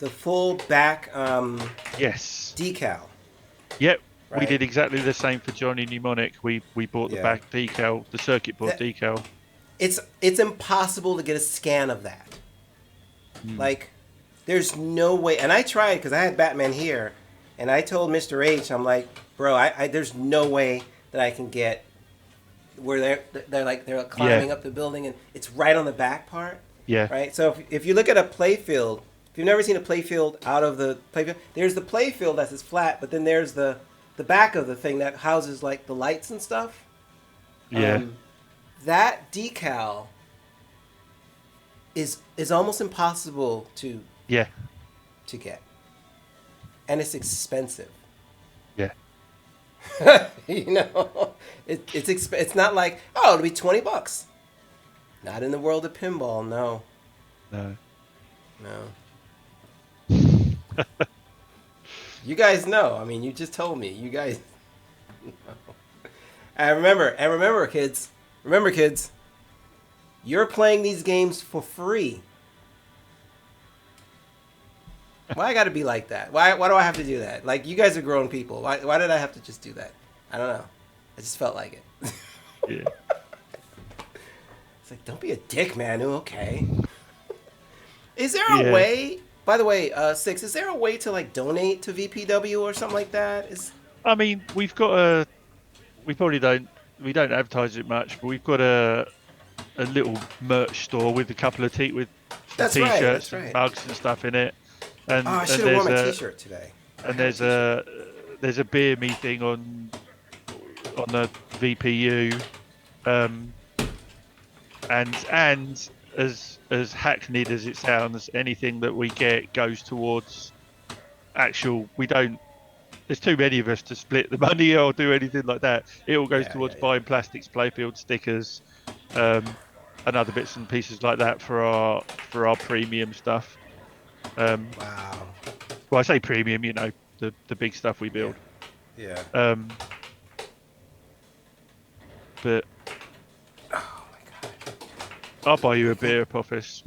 full back
yes,
decal.
Yep.
Right?
We did exactly the same for Johnny Mnemonic. We bought the back decal, the circuit board decal.
It's impossible to get a scan of that. Like, there's no way. And I tried because I had Batman here, and I told Mr. H, I'm like, bro, there's no way that I can get where they're climbing up the building, and it's right on the back part.
Yeah.
Right. So if you look at a playfield, if you've never seen a playfield out of the playfield, there's the playfield that's flat, but then there's the back of the thing that houses like the lights and stuff.
Yeah.
That decal is almost impossible to get, and it's expensive.
Yeah.
You know, it's not like, oh, it'll be $20. Not in the world of pinball, no.
No.
You guys know. I mean, you just told me. You guys know. And remember, kids. You're playing these games for free. Why I gotta be like that? Why do I have to do that? Like, you guys are grown people. Why did I have to just do that? I don't know. I just felt like it.
Yeah.
It's like, don't be a dick, Manu. Okay. Is there a way? By the way, Six, is there a way to like donate to VPW or something like that?
I mean, we've got we don't advertise it much, but we've got a little merch store with a couple of t-shirts and mugs and stuff in it. And
I should have worn my t-shirt today.
And there's a Beer Me thing on the VPU, and as hackneyed as it sounds, anything that we get goes towards actual. There's too many of us to split the money or do anything like that. It all goes towards buying plastics, playfield stickers, and other bits and pieces like that for our premium stuff. Wow. Well, I say premium, you know, the big stuff we build.
Yeah.
But
oh my god,
I'll buy you a beer, Apophis.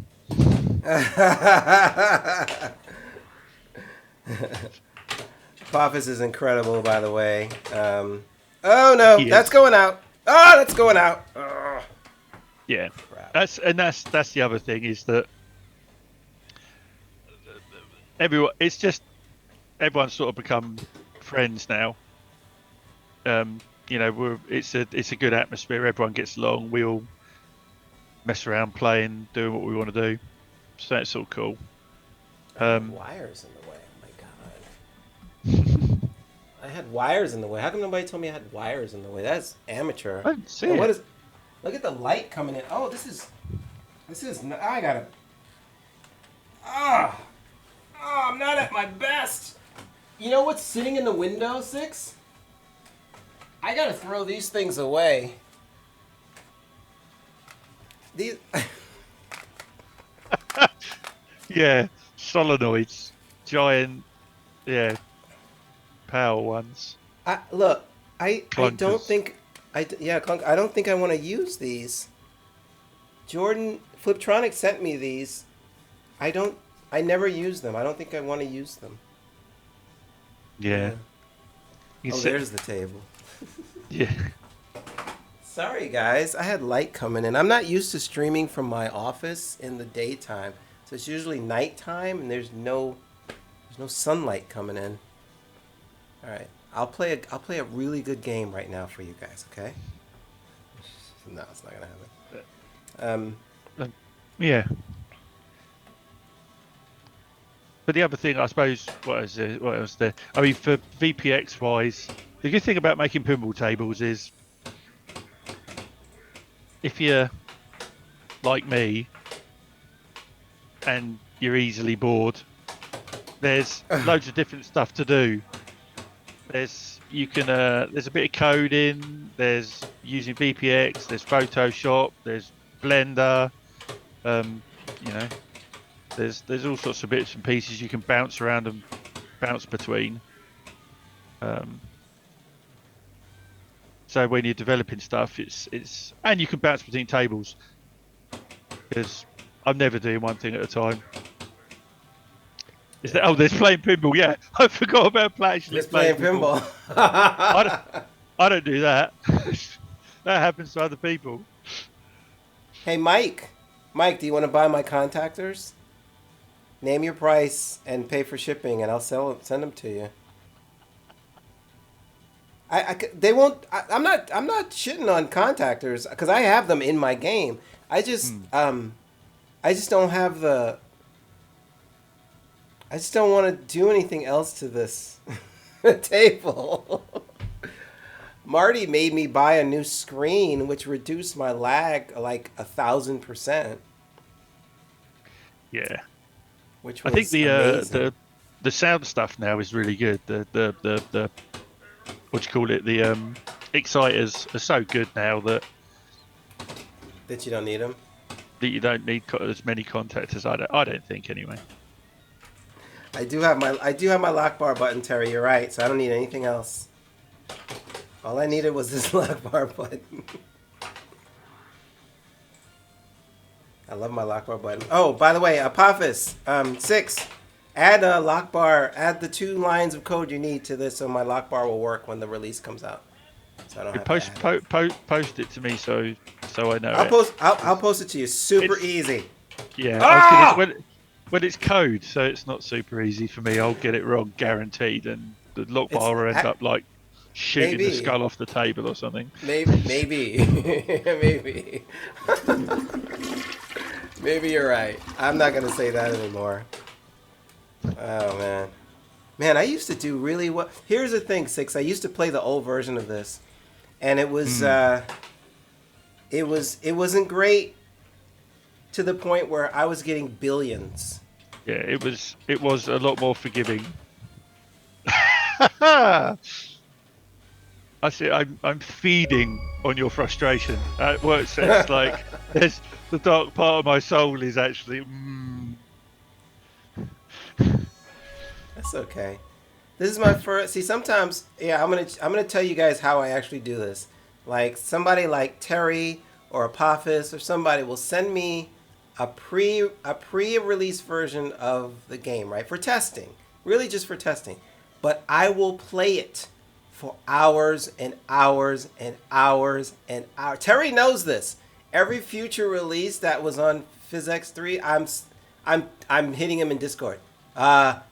Apophis is incredible, by the way. Oh no, that's going out. Oh, that's going out. Oh.
Yeah. Crap. That's the other thing is that everyone's sort of become friends now. You know, it's a good atmosphere. Everyone gets along. We all mess around, playing, doing what we want to do. So it's all cool.
Wires in the way. Oh my god. I had wires in the way. How come nobody told me I had wires in the way? That's amateur.
I didn't see
And
it.
what is? Look at the light coming in. Oh, this is. I gotta. I'm not at my best. You know what's sitting in the window, Six? I gotta throw these things away. These.
Yeah, solenoids, giant, yeah, power ones.
I don't
Clunkers.
think. I don't think I want to use these. Jordan Fliptronic sent me these. I never use them. I don't think I want to use them.
Yeah. You
Oh,
sit-
there's the table.
yeah.
Sorry, guys. I had light coming in. I'm not used to streaming from my office in the daytime, so it's usually nighttime, and there's no sunlight coming in. All right, I'll play a really good game right now for you guys. Okay? No, it's not gonna happen.
Yeah. But the other thing, I suppose, what else there? I mean, for VPX wise, the good thing about making pinball tables is if you're like me and you're easily bored, there's loads of different stuff to do. There's a bit of coding, there's using VPX, there's Photoshop, there's Blender, there's all sorts of bits and pieces you can bounce around and bounce between. So when you're developing stuff, it's and you can bounce between tables because I'm never doing one thing at a time. There's playing pinball. Yeah, I forgot about actually
Just playing pinball.
I don't do that. That happens to other people.
Hey, Mike. Mike, do you want to buy my contactors? Name your price and pay for shipping, and I'll send them to you. They won't. I'm not shitting on contactors because I have them in my game. I just don't have the. I just don't want to do anything else to this table. Marty made me buy a new screen, which reduced my lag like 1,000%.
Yeah,
Which
I
was
think
amazing.
the sound stuff now is really good. The what do you call it? The exciters are so good now that
you don't need them.
you don't need as many contactors. I don't think anyway.
I do have my lock bar button, Terry. You're right. So I don't need anything else. All I needed was this lock bar button. I love my lock bar button. Oh, by the way, Apophis 6. Add a lock bar. Add the 2 lines of code you need to this, so my lock bar will work when the release comes out. So I don't have to add it.
Post it to me so I know.
I'll post it to you. Super easy.
Yeah.
Ah!
When it's code, so it's not super easy for me. I'll get it wrong, guaranteed, and the lock bar will end up like shooting the skull off the table or something.
Maybe. Maybe you're right. I'm not gonna say that anymore. Oh man, I used to do really well. Here's the thing, Six. I used to play the old version of this, and it wasn't great to the point where I was getting billions.
Yeah, it was a lot more forgiving. I see. I'm feeding on your frustration. It works. It's like there's the dark part of my soul is actually.
That's okay. This is my first. See, sometimes, yeah, I'm gonna tell you guys how I actually do this. Like somebody like Terry or Apophis or somebody will send me a pre-release version of the game, right, for testing, really just for testing. But I will play it for hours and hours and hours and hours. Terry knows this. Every future release that was on PhysX3, I'm hitting him in Discord.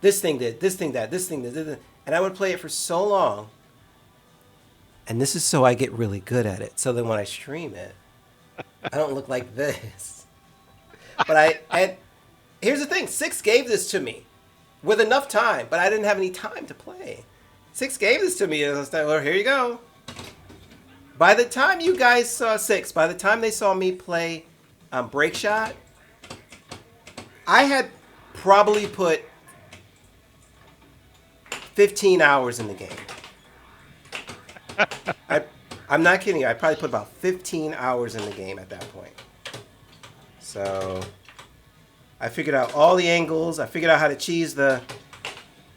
This thing did, this thing that, this thing did, and I would play it for so long. And this is so I get really good at it. So then when I stream it, I don't look like this. And here's the thing, Six gave this to me with enough time, but I didn't have any time to play. Six gave this to me, and I was like, well, here you go. By the time you guys saw Six, by the time they saw me play Break Shot, I had probably put 15 hours in the game. I'm not kidding you. I probably put about 15 hours in the game at that point. So I figured out all the angles. I figured out how to cheese the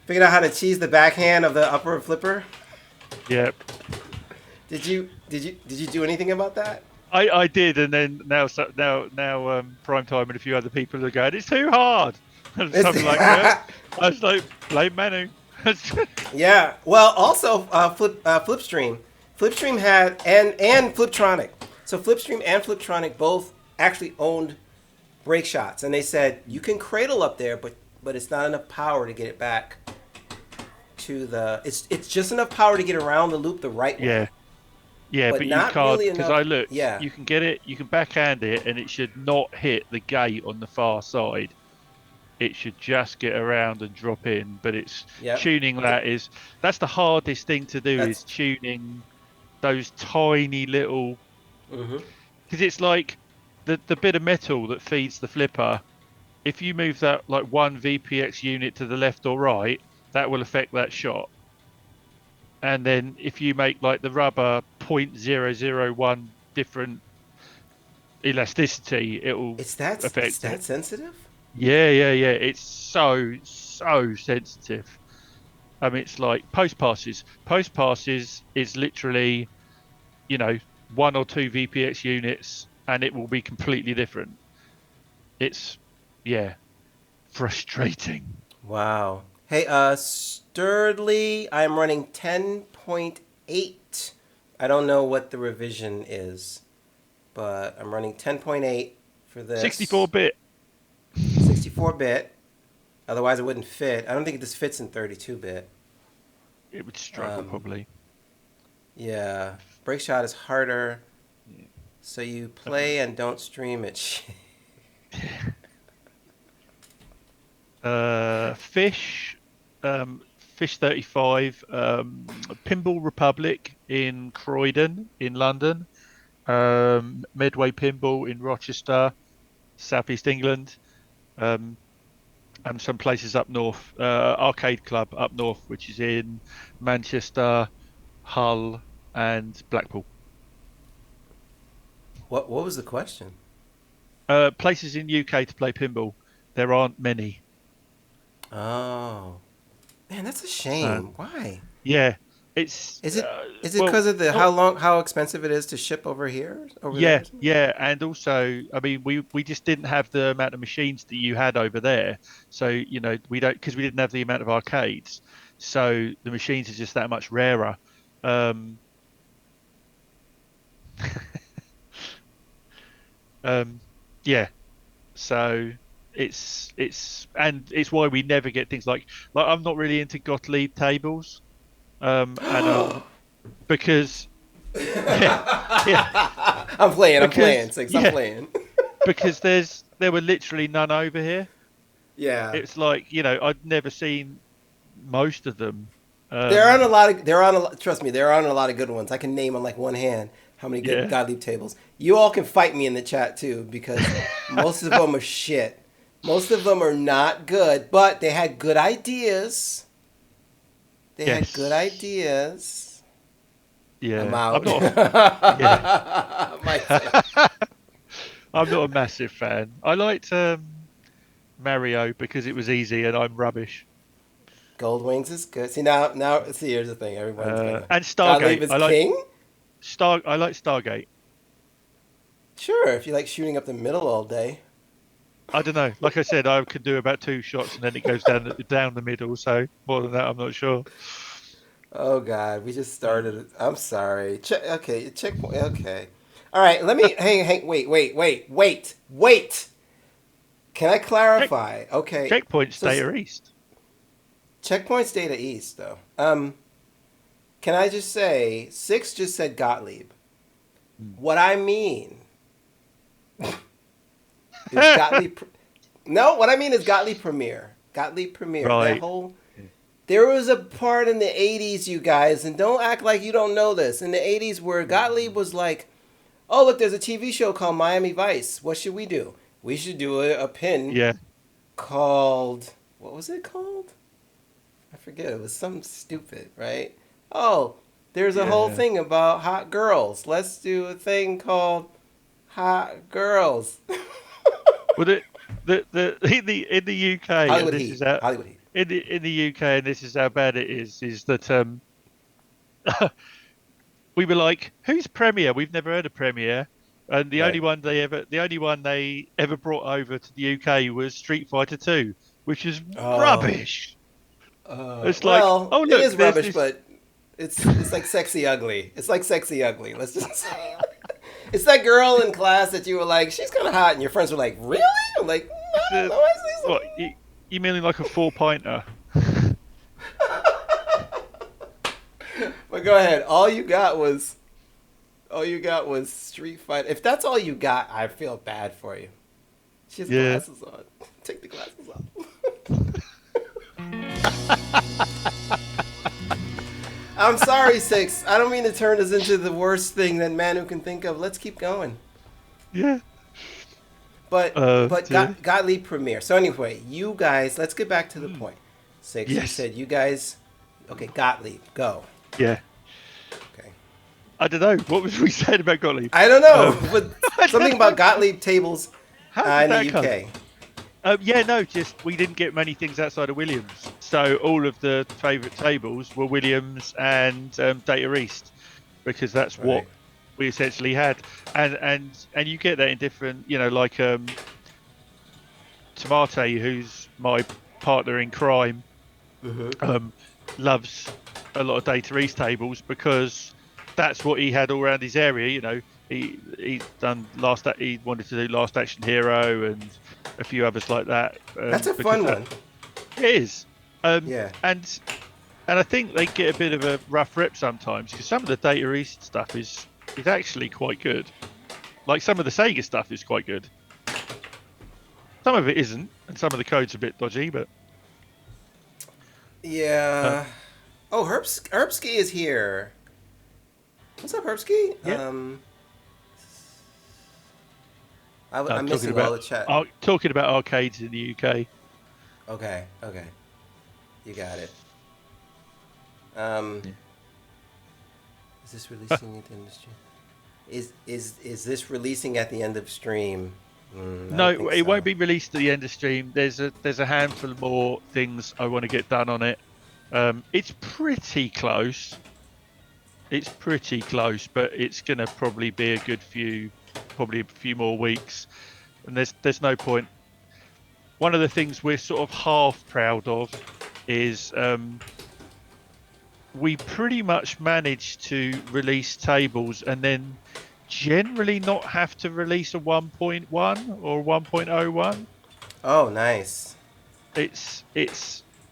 backhand of the upper flipper.
Yep.
Did you do anything about that?
I did, and then now Prime Time and a few other people are going, it's too hard. And something like that. I was like, blame Manu.
Yeah. Well, also Flipstream had and Fliptronic. So Flipstream and Fliptronic both actually owned Break Shots, and they said you can cradle up there, but it's not enough power to get it back to the. It's just enough power to get around the loop the right way.
Yeah. Yeah, but you
not
can't,
really
because
enough-
I looked,
yeah.
you can get it, you can backhand it, and it should not hit the gate on the far side. It should just get around and drop in, but it's
Yep.
tuning that's the hardest thing to do,
That's-
is tuning those tiny little,
Mm-hmm.
because it's like the bit of metal that feeds the flipper. If you move that like one VPX unit to the left or right, that will affect that shot. And then if you make like the rubber 0.001 different elasticity, it will affect
It's that
it.
sensitive?
Yeah. It's so sensitive. I mean, it's like post passes. Post passes is literally, 1 or 2 VPX units, and it will be completely different. It's, frustrating.
Wow. Hey, Sturdley, I'm running 10.8. I don't know what the revision is, but I'm running 10.8 for this.
64-bit.
64-bit. Otherwise, it wouldn't fit. I don't think this fits in 32-bit.
It would struggle probably.
Yeah. Break Shot is harder, so you play and don't stream it.
Fish 35, Pinball Republic in Croydon in London, Medway Pinball in Rochester, Southeast England, and some places up north, Arcade Club up north, which is in Manchester, Hull and Blackpool.
What was the question?
Places in UK to play pinball, there aren't many.
Oh. Man, that's a shame. Why?
Yeah, it's.
Is it because of how expensive it is to ship over here?
Yeah, and also, I mean, we just didn't have the amount of machines that you had over there, so we didn't have the amount of arcades, so the machines are just that much rarer. Yeah, so it's why we never get things like I'm not really into Gottlieb tables, because
I'm playing. Six. I'm playing.
Because there were literally none over here.
Yeah.
It's like I'd never seen most of them.
Trust me, there are a lot of good ones. I can name on like one hand how many good Gottlieb tables. You all can fight me in the chat too, because most of them are shit. Most of them are not good, but they had good ideas.
Yeah.
I'm out.
I'm not a massive fan. I liked Mario because it was easy and I'm rubbish.
Gold Wings is good. See now here's the thing. Everyone's gonna...
And Stargate.
Gottlieb is king?
I like Stargate.
Sure, if you like shooting up the middle all day.
I don't know. Like I said, I could do about 2 shots and then it goes down the middle. So more than that, I'm not sure.
Oh God, we just started. I'm sorry. Okay, checkpoint. Okay, all right. Let me hang. Wait. Can I clarify? Okay.
Checkpoints data east.
Checkpoints data east, though. Can I just say, Six just said Gottlieb. What I mean is Gottlieb. No, what I mean is Gottlieb Premier. Gottlieb Premier.
Right.
That whole There was a part in the 80s, you guys, and don't act like you don't know this. In the 80s where Gottlieb was like, oh, look, there's a TV show called Miami Vice. What should we do? We should do a pin
Yeah.
called, what was it called? I forget. It was something stupid, right? Oh, there's a whole
Yeah.
thing about hot girls. Let's do a thing called Hot Girls.
Well, in the UK,
Hollywood
and this
Heat.
is how,
Hollywood Heat.
in the UK, and this is how bad it is that we were like, who's Premiere? We've never heard of Premiere, and the
Right.
only one they ever brought over to the UK was Street Fighter 2, which is
Oh.
rubbish. It's like,
Well,
oh, look,
it is
there's
rubbish,
this-
but it's like Sexy Ugly. It's like Sexy Ugly. Let's just say. It's that girl in class that you were like, she's kind of hot, and your friends were like, really? I'm like, no, no, I see
What, you mean like a 4-pinter?
But go ahead. All you got was Street Fighter. If that's all you got, I feel bad for you. She has
Yeah.
glasses on. Take the glasses off. I'm sorry, Six. I don't mean to turn this into the worst thing that Manu can think of. Let's keep going.
Yeah.
But
yeah.
Gottlieb Premiere. So anyway, you guys, let's get back to the point. Six, you
Yes.
said you guys. Okay, Gottlieb, go.
Yeah.
Okay.
I don't know. What was we saying about Gottlieb?
I don't know, but something about Gottlieb tables
How
in
did
the
that
UK.
come? Yeah, no, just we didn't get many things outside of Williams. So all of the favourite tables were Williams and Data East, because that's what
Right.
we essentially had. And you get that in different, like Tomate, who's my partner in crime, loves a lot of Data East tables because that's what he had all around his area. He wanted to do Last Action Hero and a few others like that.
That's a
because
fun one.
It is.
Yeah.
And I think they get a bit of a rough rep sometimes because some of the Data East stuff is actually quite good. Like some of the Sega stuff is quite good. Some of it isn't, and some of the code's a bit dodgy, but
Yeah. Oh, Herbski is here. What's up, Herbski?
Yeah.
I'm missing all the chat.
Talking about arcades in the UK.
Okay. You got it. Is this releasing at the end of stream? Is this releasing at the end of stream? I don't
No,
think
it
so.
won't be released at the end of stream. There's a handful more things I want to get done on it. It's pretty close. But it's gonna probably be a few more weeks, and there's no point. One of the things we're sort of half proud of is we pretty much managed to release tables and then generally not have to release a 1.1 or 1.01.
Oh, nice.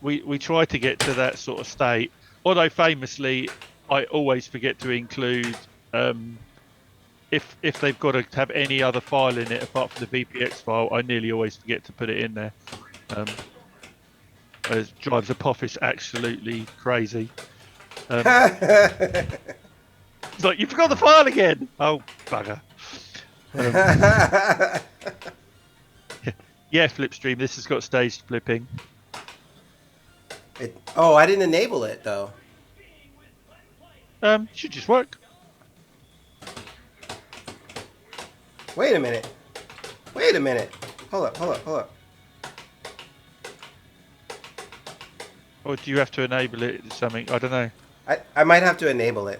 We try to get to that sort of state, although famously I always forget to include if they've got to have any other file in it apart from the VPX file. I nearly always forget to put it in there. It drives Apophis absolutely crazy. It's like, you forgot the file again. Oh, bugger. Yeah, Flipstream. This has got staged flipping.
I didn't enable it though.
Should just work.
Wait a minute. Hold up.
Or do you have to enable it? Something I don't know.
I might have to enable it.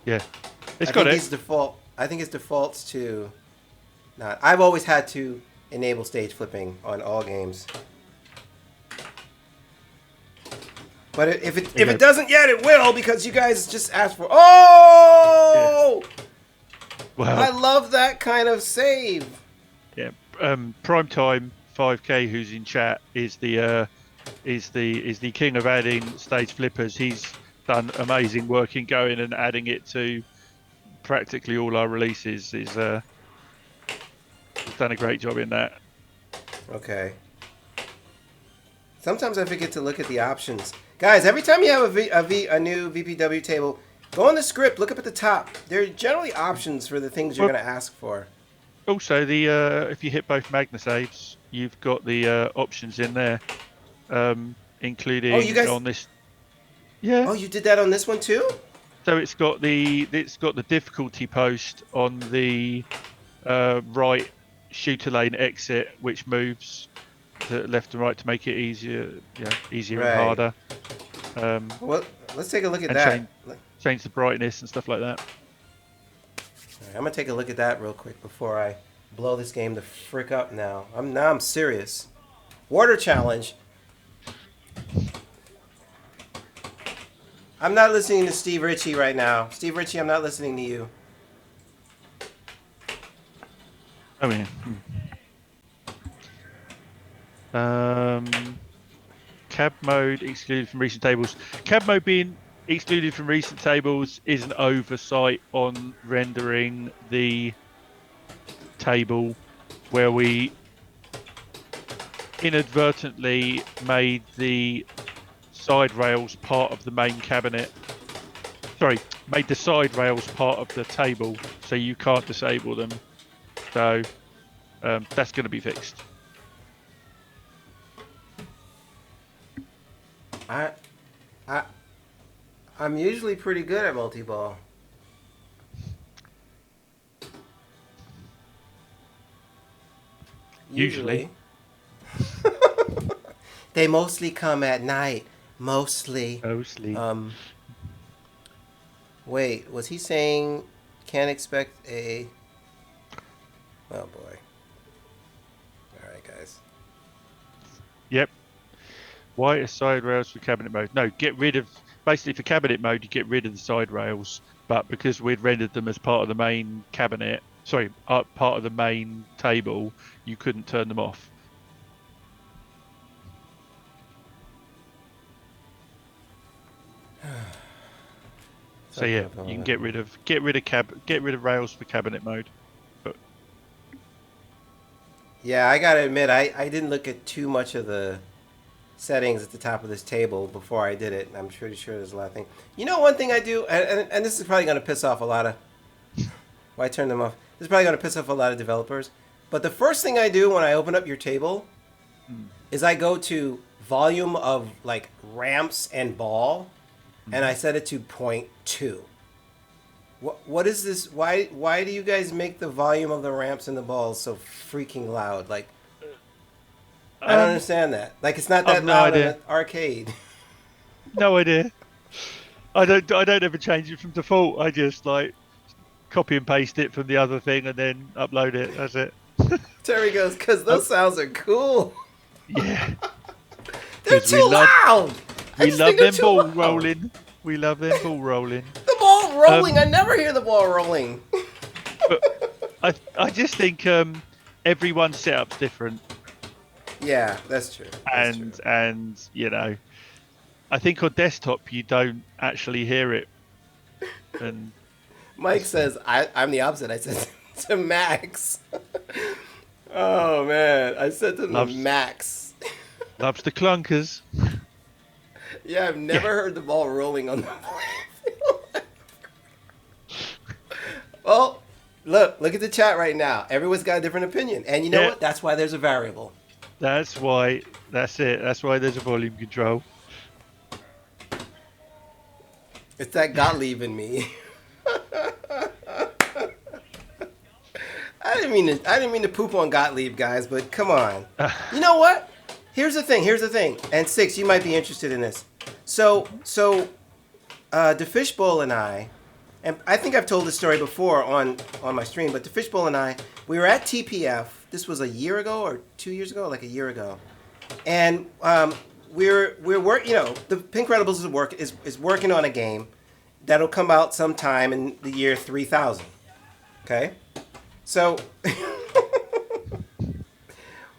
Yeah, it's
I
got
think
it.
it's default. I think it's defaults to not. I've always had to enable stage flipping on all games. But if it doesn't yet, it will, because you guys just asked for. Oh!
Well,
I love that kind of save.
yeah. Primetime 5K, who's in chat, is the king of adding stage flippers. He's done amazing work in going and adding it to practically all our releases. He's done a great job in that.
Okay. Sometimes I forget to look at the options. Guys, every time you have a new VPW table, go on the script, look up at the top. There are generally options for the things you're going to ask for.
Also, if you hit both Magna saves, you've got the options in there, including on this. Yeah.
Oh, you did that on this one too?
So it's got the difficulty post on the right shooter lane exit, which moves to left and right to make it easier, easier and harder.
Well, let's take a look at that.
Change the brightness and stuff like that.
All right, I'm gonna take a look at that real quick before I blow this game the frick up. Now I'm serious. Water challenge. I'm not listening to Steve Ritchie right now. Steve Ritchie, I'm not listening to you.
Oh yeah. Cab mode excluded from recent tables. Cab mode being excluded from recent tables is an oversight on rendering the table where we inadvertently made the side rails part of the main cabinet. Sorry, made the side rails part of the table, so you can't disable them. So that's going to be fixed.
I'm usually pretty good at multi-ball.
Usually.
They mostly come at night. Mostly. Wait, was he saying can't expect a... Oh boy. Alright, guys.
Yep. Why are side rails for cabinet mode? No, get rid of... Basically, for cabinet mode, you get rid of the side rails. But because we'd rendered them as part of the main cabinet... Sorry, part of the main table, you couldn't turn them off. So yeah, you can get rid of rails for cabinet mode. But
yeah, I gotta admit, I didn't look at too much of the settings at the top of this table before I did it. I'm pretty sure there's a lot of things. You know, one thing I do, and this is probably gonna piss off a lot of. Why turn them off? This is probably gonna piss off a lot of developers. But the first thing I do when I open up your table is I go to volume of like ramps and ball. And I set it to 0.2. What is this? Why do you guys make the volume of the ramps and the balls so freaking loud? Like, I don't understand that. Like, it's not that loud in an arcade.
No idea. I don't ever change it from default. I just like copy and paste it from the other thing and then upload it. That's it.
Terry goes, because those sounds are cool.
Yeah.
They're too loud.
We love them ball rolling. We love them ball rolling.
The ball rolling. I never hear the ball rolling.
But I just think everyone's setup's different.
Yeah, that's true.
And you know, I think on desktop you don't actually hear it. And
Mike says I'm the opposite. I said to Max. Oh man, I said to the Max.
Loves the clunkers.
Yeah, I've never heard the ball rolling on the field. Well, look at the chat right now. Everyone's got a different opinion. And you know what? That's why there's a variable.
That's why. That's it. That's why there's a volume control.
It's that Gottlieb in me. I didn't mean to poop on Gottlieb, guys, but come on. You know what? Here's the thing. And Six, you might be interested in this. So the Fishbowl and I think I've told this story before on my stream, but the Fishbowl and I, we were at TPF. This was a year ago or 2 years ago, like a year ago, and we're work. You know, the Pinkredibles is working on a game that'll come out sometime in the year 3000. Okay, so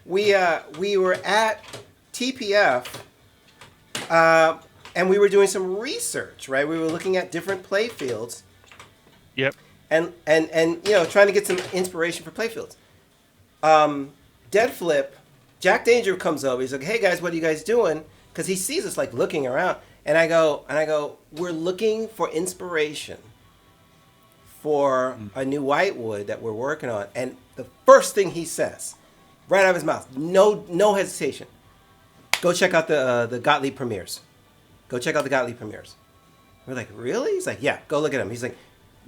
we were at TPF. And we were doing some research, right? We were looking at different play fields.
Yep.
And you know, trying to get some inspiration for play fields. Dead Flip Jack Danger comes over. He's like, "Hey guys, what are you guys doing?" Because he sees us like looking around, and I go, "We're looking for inspiration for a new whitewood that we're working on." And the first thing he says, right out of his mouth, no hesitation, "Go check out the Gottlieb premieres. Go check out the Gottlieb premieres." We're like, "Really?" He's like, "Yeah, go look at them." He's like,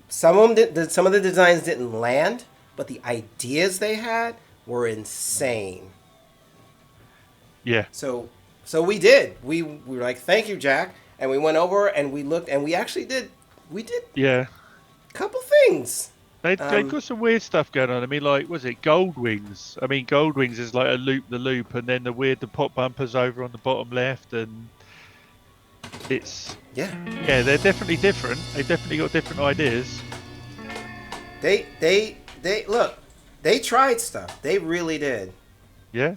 some of the designs didn't land, but the ideas they had were insane.
Yeah.
So we did. We were like, "Thank you, Jack," and we went over and we looked and we actually did. We did
Yeah.
a couple things.
They got some weird stuff going on. I mean, like, was it Gold Wings? I mean, Gold Wings is like a loop, and then the pop bumpers over on the bottom left, and it's
Yeah.
they're definitely different. They definitely got different ideas.
They look. They tried stuff. They really did.
Yeah.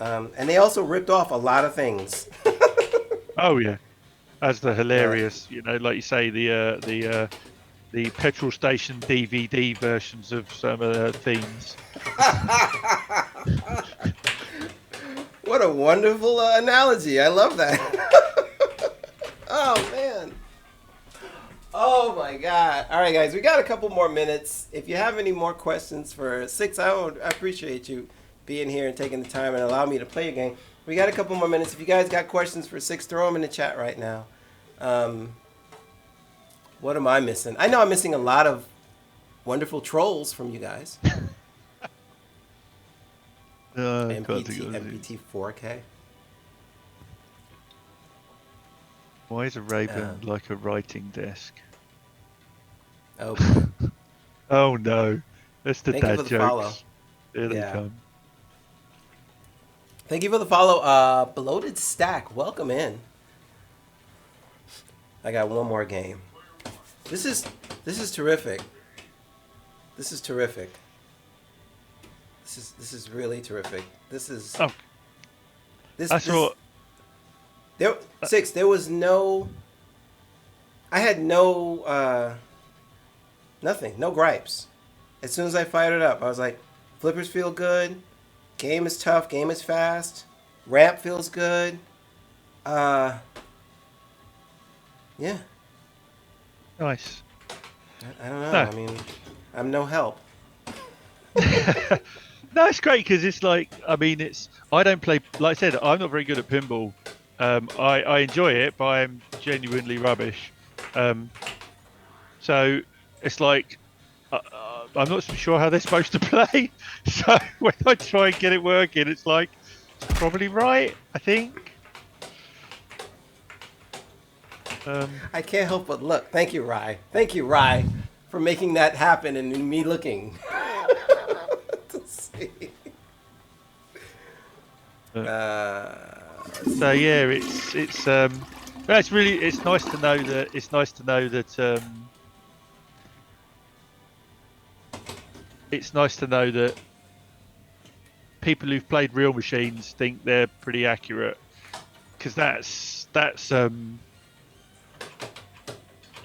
And they also ripped off a lot of things.
Oh yeah. As the hilarious, like you say, the petrol station DVD versions of some of the themes.
What a wonderful analogy. I love that. Oh, man. Oh, my God. All right, guys, we got a couple more minutes. If you have any more questions for Six, I appreciate you being here and taking the time and allowing me to play a game. We got a couple more minutes. If you guys got questions for Six, throw them in the chat right now. What am I missing? I know I'm missing a lot of wonderful trolls from you guys. MPT 4K.
Why is a raven like a writing desk?
Oh,
Oh no, that's the
Thank you
dad
for the
jokes.
follow.
Here they
Yeah.
come.
Thank you for the follow. Bloated Stack, welcome in. I got one more game. This is terrific. This is terrific. This is really terrific. This is
Oh,
this.
I saw.
There, Six. There was no. I had no. Nothing. No gripes. As soon as I fired it up, I was like, flippers feel good. Game is tough. Game is fast. Ramp feels good. Yeah.
Nice.
I don't know.
No.
I mean, I'm no help.
No, it's great because it's like, I mean, I don't play, like I said, I'm not very good at pinball. I enjoy it, but I'm genuinely rubbish. So it's like, I'm not so sure how they're supposed to play. So when I try and get it working, it's like, it's probably right, I think.
I can't help but look. Thank you, Rye. Thank you, Rye, for making that happen and me looking. To see.
So yeah, it's really nice to know that people who've played real machines think they're pretty accurate, because that's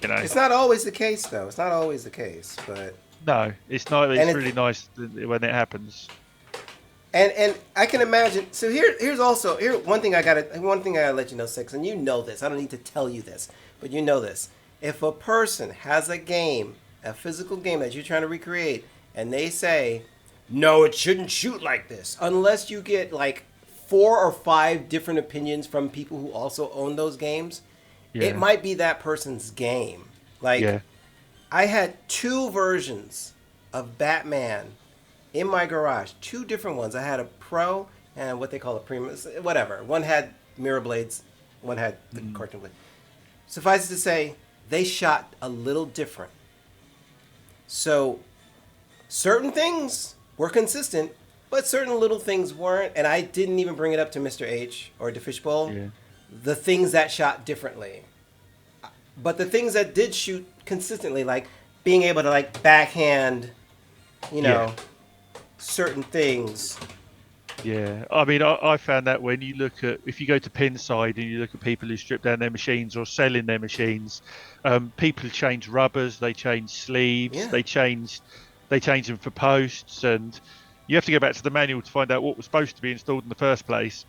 It's not always the case, though. It's not always the case, but
no, it's not.
And
It's really nice when it happens.
and I can imagine. So here's one thing I gotta let you know, Six, and you know this. I don't need to tell you this, but you know this. If a person has a game, a physical game that you're trying to recreate, and they say, "No, it shouldn't shoot like this," unless you get like 4 or 5 different opinions from people who also own those games, it might be that person's game. Like,
Yeah.
I had 2 versions of Batman in my garage, 2 different ones. I had a Pro and what they call a Premium, whatever. One had mirror blades, one had the cartoon blade. Suffice it to say, they shot a little different. So, certain things were consistent, but certain little things weren't, and I didn't even bring it up to Mr. H or to Fishbowl.
Yeah.
The things that shot differently. But the things that did shoot consistently, like being able to like backhand, certain things.
Yeah, I mean, I found that when you look at, if you go to Pinside and you look at people who strip down their machines or selling their machines, people change rubbers, they change sleeves,
Yeah.
they change them for posts, and you have to go back to the manual to find out what was supposed to be installed in the first place.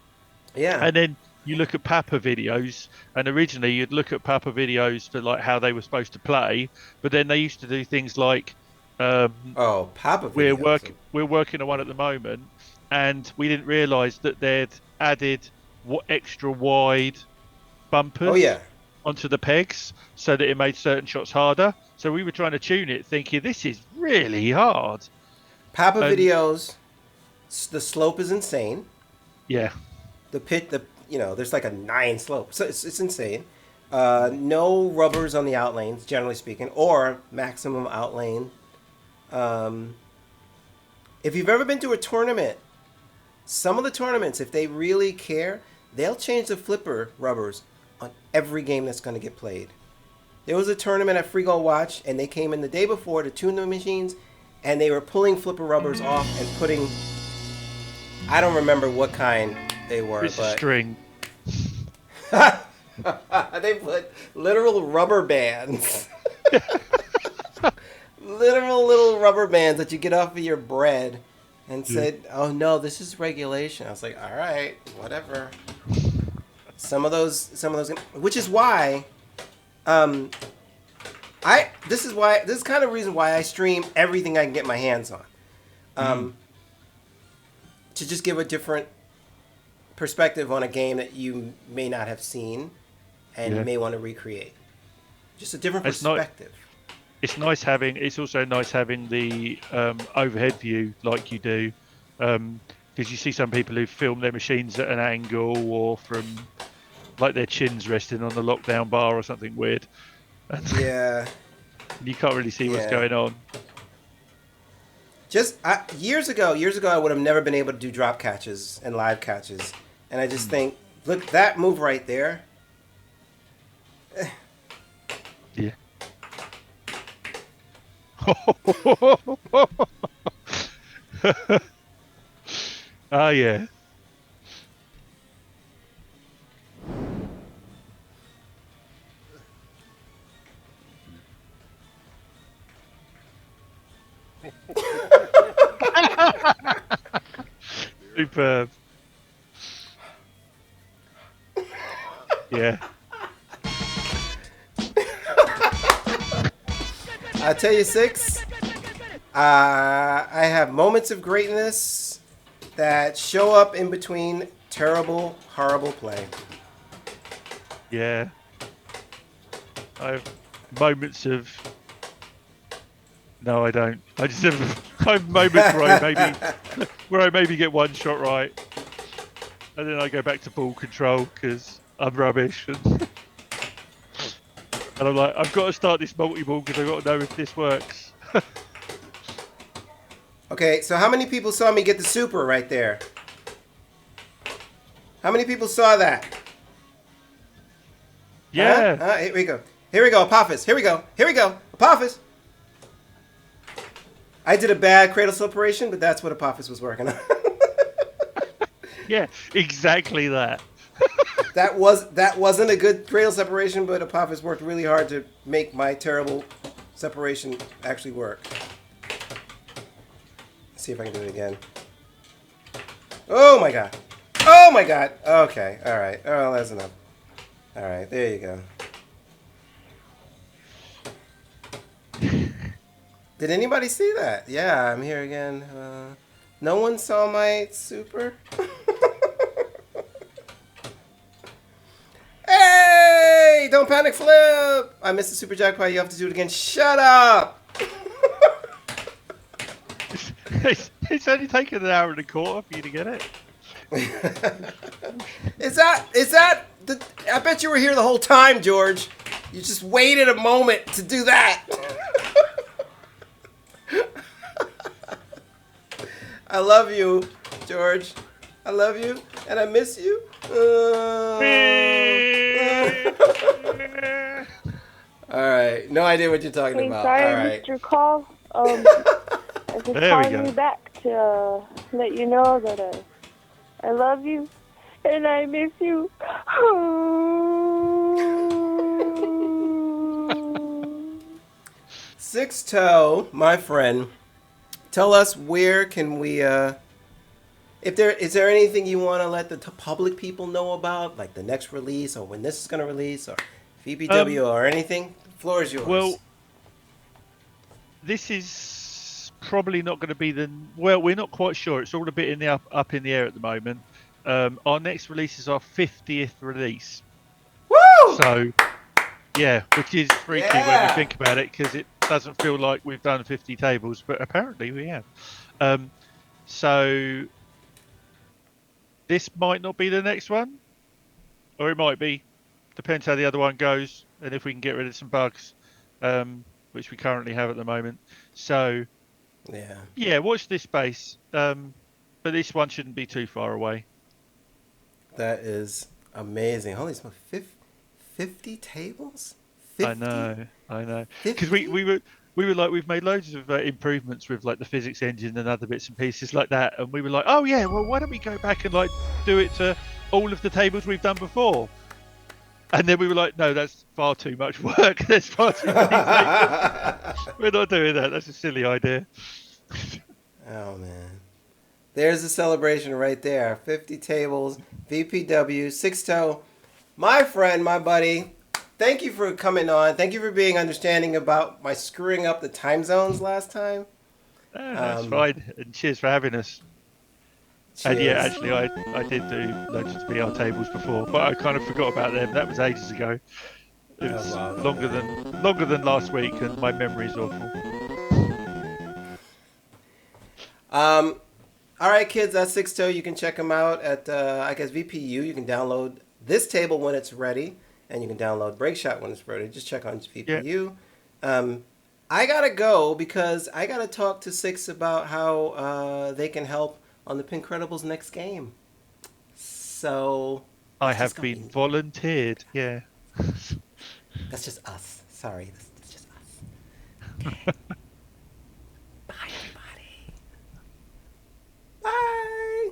Yeah.
And then you look at Papa videos, and originally you'd look at Papa videos for like how they were supposed to play, but then they used to do things like
Oh, Papa
we're
videos.
working on one at the moment, and we didn't realise that they'd added extra wide bumpers
Oh yeah.
onto the pegs so that it made certain shots harder. So we were trying to tune it, thinking this is really hard.
Papa
And-
videos. The slope is insane.
Yeah,
There's like a 9 slope, so it's insane. No rubbers on the outlanes, generally speaking, or maximum outlane. If you've ever been to a tournament, some of the tournaments, if they really care, they'll change the flipper rubbers on every game that's going to get played. There was a tournament at Free Goal Watch, and they came in the day before to tune the machines, and they were pulling flipper rubbers off and putting, I don't remember what kind they were,
it's a
but
string.
they put literal rubber bands. Literal little rubber bands that you get off of your bread, and said, "Oh no, this is regulation." I was like, "All right, whatever." Some of those, which is why, this is kind of reason why I stream everything I can get my hands on, to just give a different perspective on a game that you may not have seen and may want to recreate. Just a different perspective.
It's also nice having the overhead view like you do, because you see some people who film their machines at an angle or from like their chins resting on the lockdown bar or something weird. And
Yeah.
you can't really see what's going on.
Just years ago, I would have never been able to do drop catches and live catches, and I just think, look, that move right there.
Yeah. Oh yeah. Superb. Yeah.
I tell you, Six. I have moments of greatness that show up in between terrible, horrible play.
Yeah. I have moments of. No, I don't. I just have moments where I maybe get one shot right, and then I go back to ball control because I'm rubbish, and I'm like, I've got to start this multi-ball because I've got to know if this works.
Okay, so how many people saw me get the super right there? How many people saw that?
Yeah.
Huh? Here we go. Here we go, Apophis. Here we go. Apophis. I did a bad cradle separation, but that's what Apophis was working on.
Yeah, exactly that.
That wasn't a good cradle separation, but Apophis worked really hard to make my terrible separation actually work. Let's see if I can do it again. Oh my god. Oh my god. Okay. All right. Oh, that's enough. All right. There you go. Did anybody see that? Yeah, I'm here again. No one saw my super? Hey! Don't panic flip! I missed the super jackpot. You have to do it again. Shut up!
It's only taken an hour and a quarter for you to get it.
Is that I bet you were here the whole time, George. You just waited a moment to do that. I love you, George. I love you, and I miss you. All right. No idea what you're talking
Hey,
about.
sorry
All
I
right.
missed your call. I was just
There we
calling
go.
you back to let you know that I love you and I miss you.
Sixto, my friend, tell us where can we if there is there anything you want to let the public people know about, like the next release or when this is going to release or VPW or anything? The floor is yours.
Well, this is probably not going to be we're not quite sure. It's all a bit in the up in the air at the moment. Our next release is our 50th release.
Woo!
So, yeah, which is freaky when we think about it, because it doesn't feel like we've done 50 tables, but apparently we have. So this might not be the next one, or it might be. Depends how the other one goes, and if we can get rid of some bugs, which we currently have at the moment. So, yeah, watch this space. But this one shouldn't be too far away.
That is amazing. Holy smoke, 50 tables? 50?
I know. Because we were like, we've made loads of improvements with like the physics engine and other bits and pieces like that, and we were like, oh yeah, well why don't we go back and like do it to all of the tables we've done before? And then we were like, no, that's far too much work. There's far too many tables. We're not doing that. That's a silly idea.
Oh man. There's a celebration right there. 50 tables, VPW, Sixto, my friend, my buddy. Thank you for coming on. Thank you for being understanding about my screwing up the time zones last time.
That's fine. And cheers for having us.
Cheers.
And yeah, actually, I did do Legends VR tables before, but I kind of forgot about them. That was ages ago. It was longer than last week, and my memory's awful.
All right, kids, that's Sixto. You can check them out at, I guess, VPU. You can download this table when it's ready, and you can download Breakshot when it's ready. Just check on VPU. Yeah. I got to go because I got to talk to Six about how they can help on the Pincredibles next game. So...
I have been volunteered, yeah.
That's just us. Sorry, that's just us. Okay. Bye, everybody. Bye.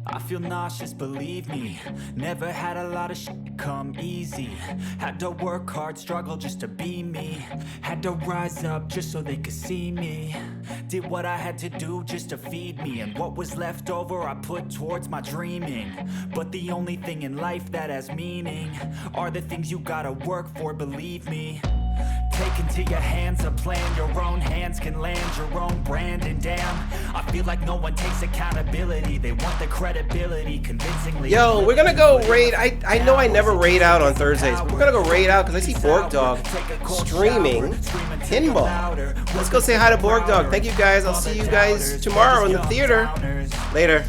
I feel nauseous, believe me. Never had a lot of shit come easy. Had to work hard, struggle just to be me. Had to rise up just so they could see me. Did what I had to do just to feed me. And what was left over I put towards my dreaming. But the only thing in life that has meaning are the things you gotta work for, believe me. Take into your hands a plan. Your own hands can land your own brand. And damn, I feel like no one takes accountability. They want the credibility convincingly.
Yo, we're gonna go raid. I know I never raid out on Thursdays, but we're gonna go raid out because I see Borg Dog streaming Pinball. Let's go say hi to Borg Dog. Thank you guys. I'll see you guys tomorrow in the theater. Later.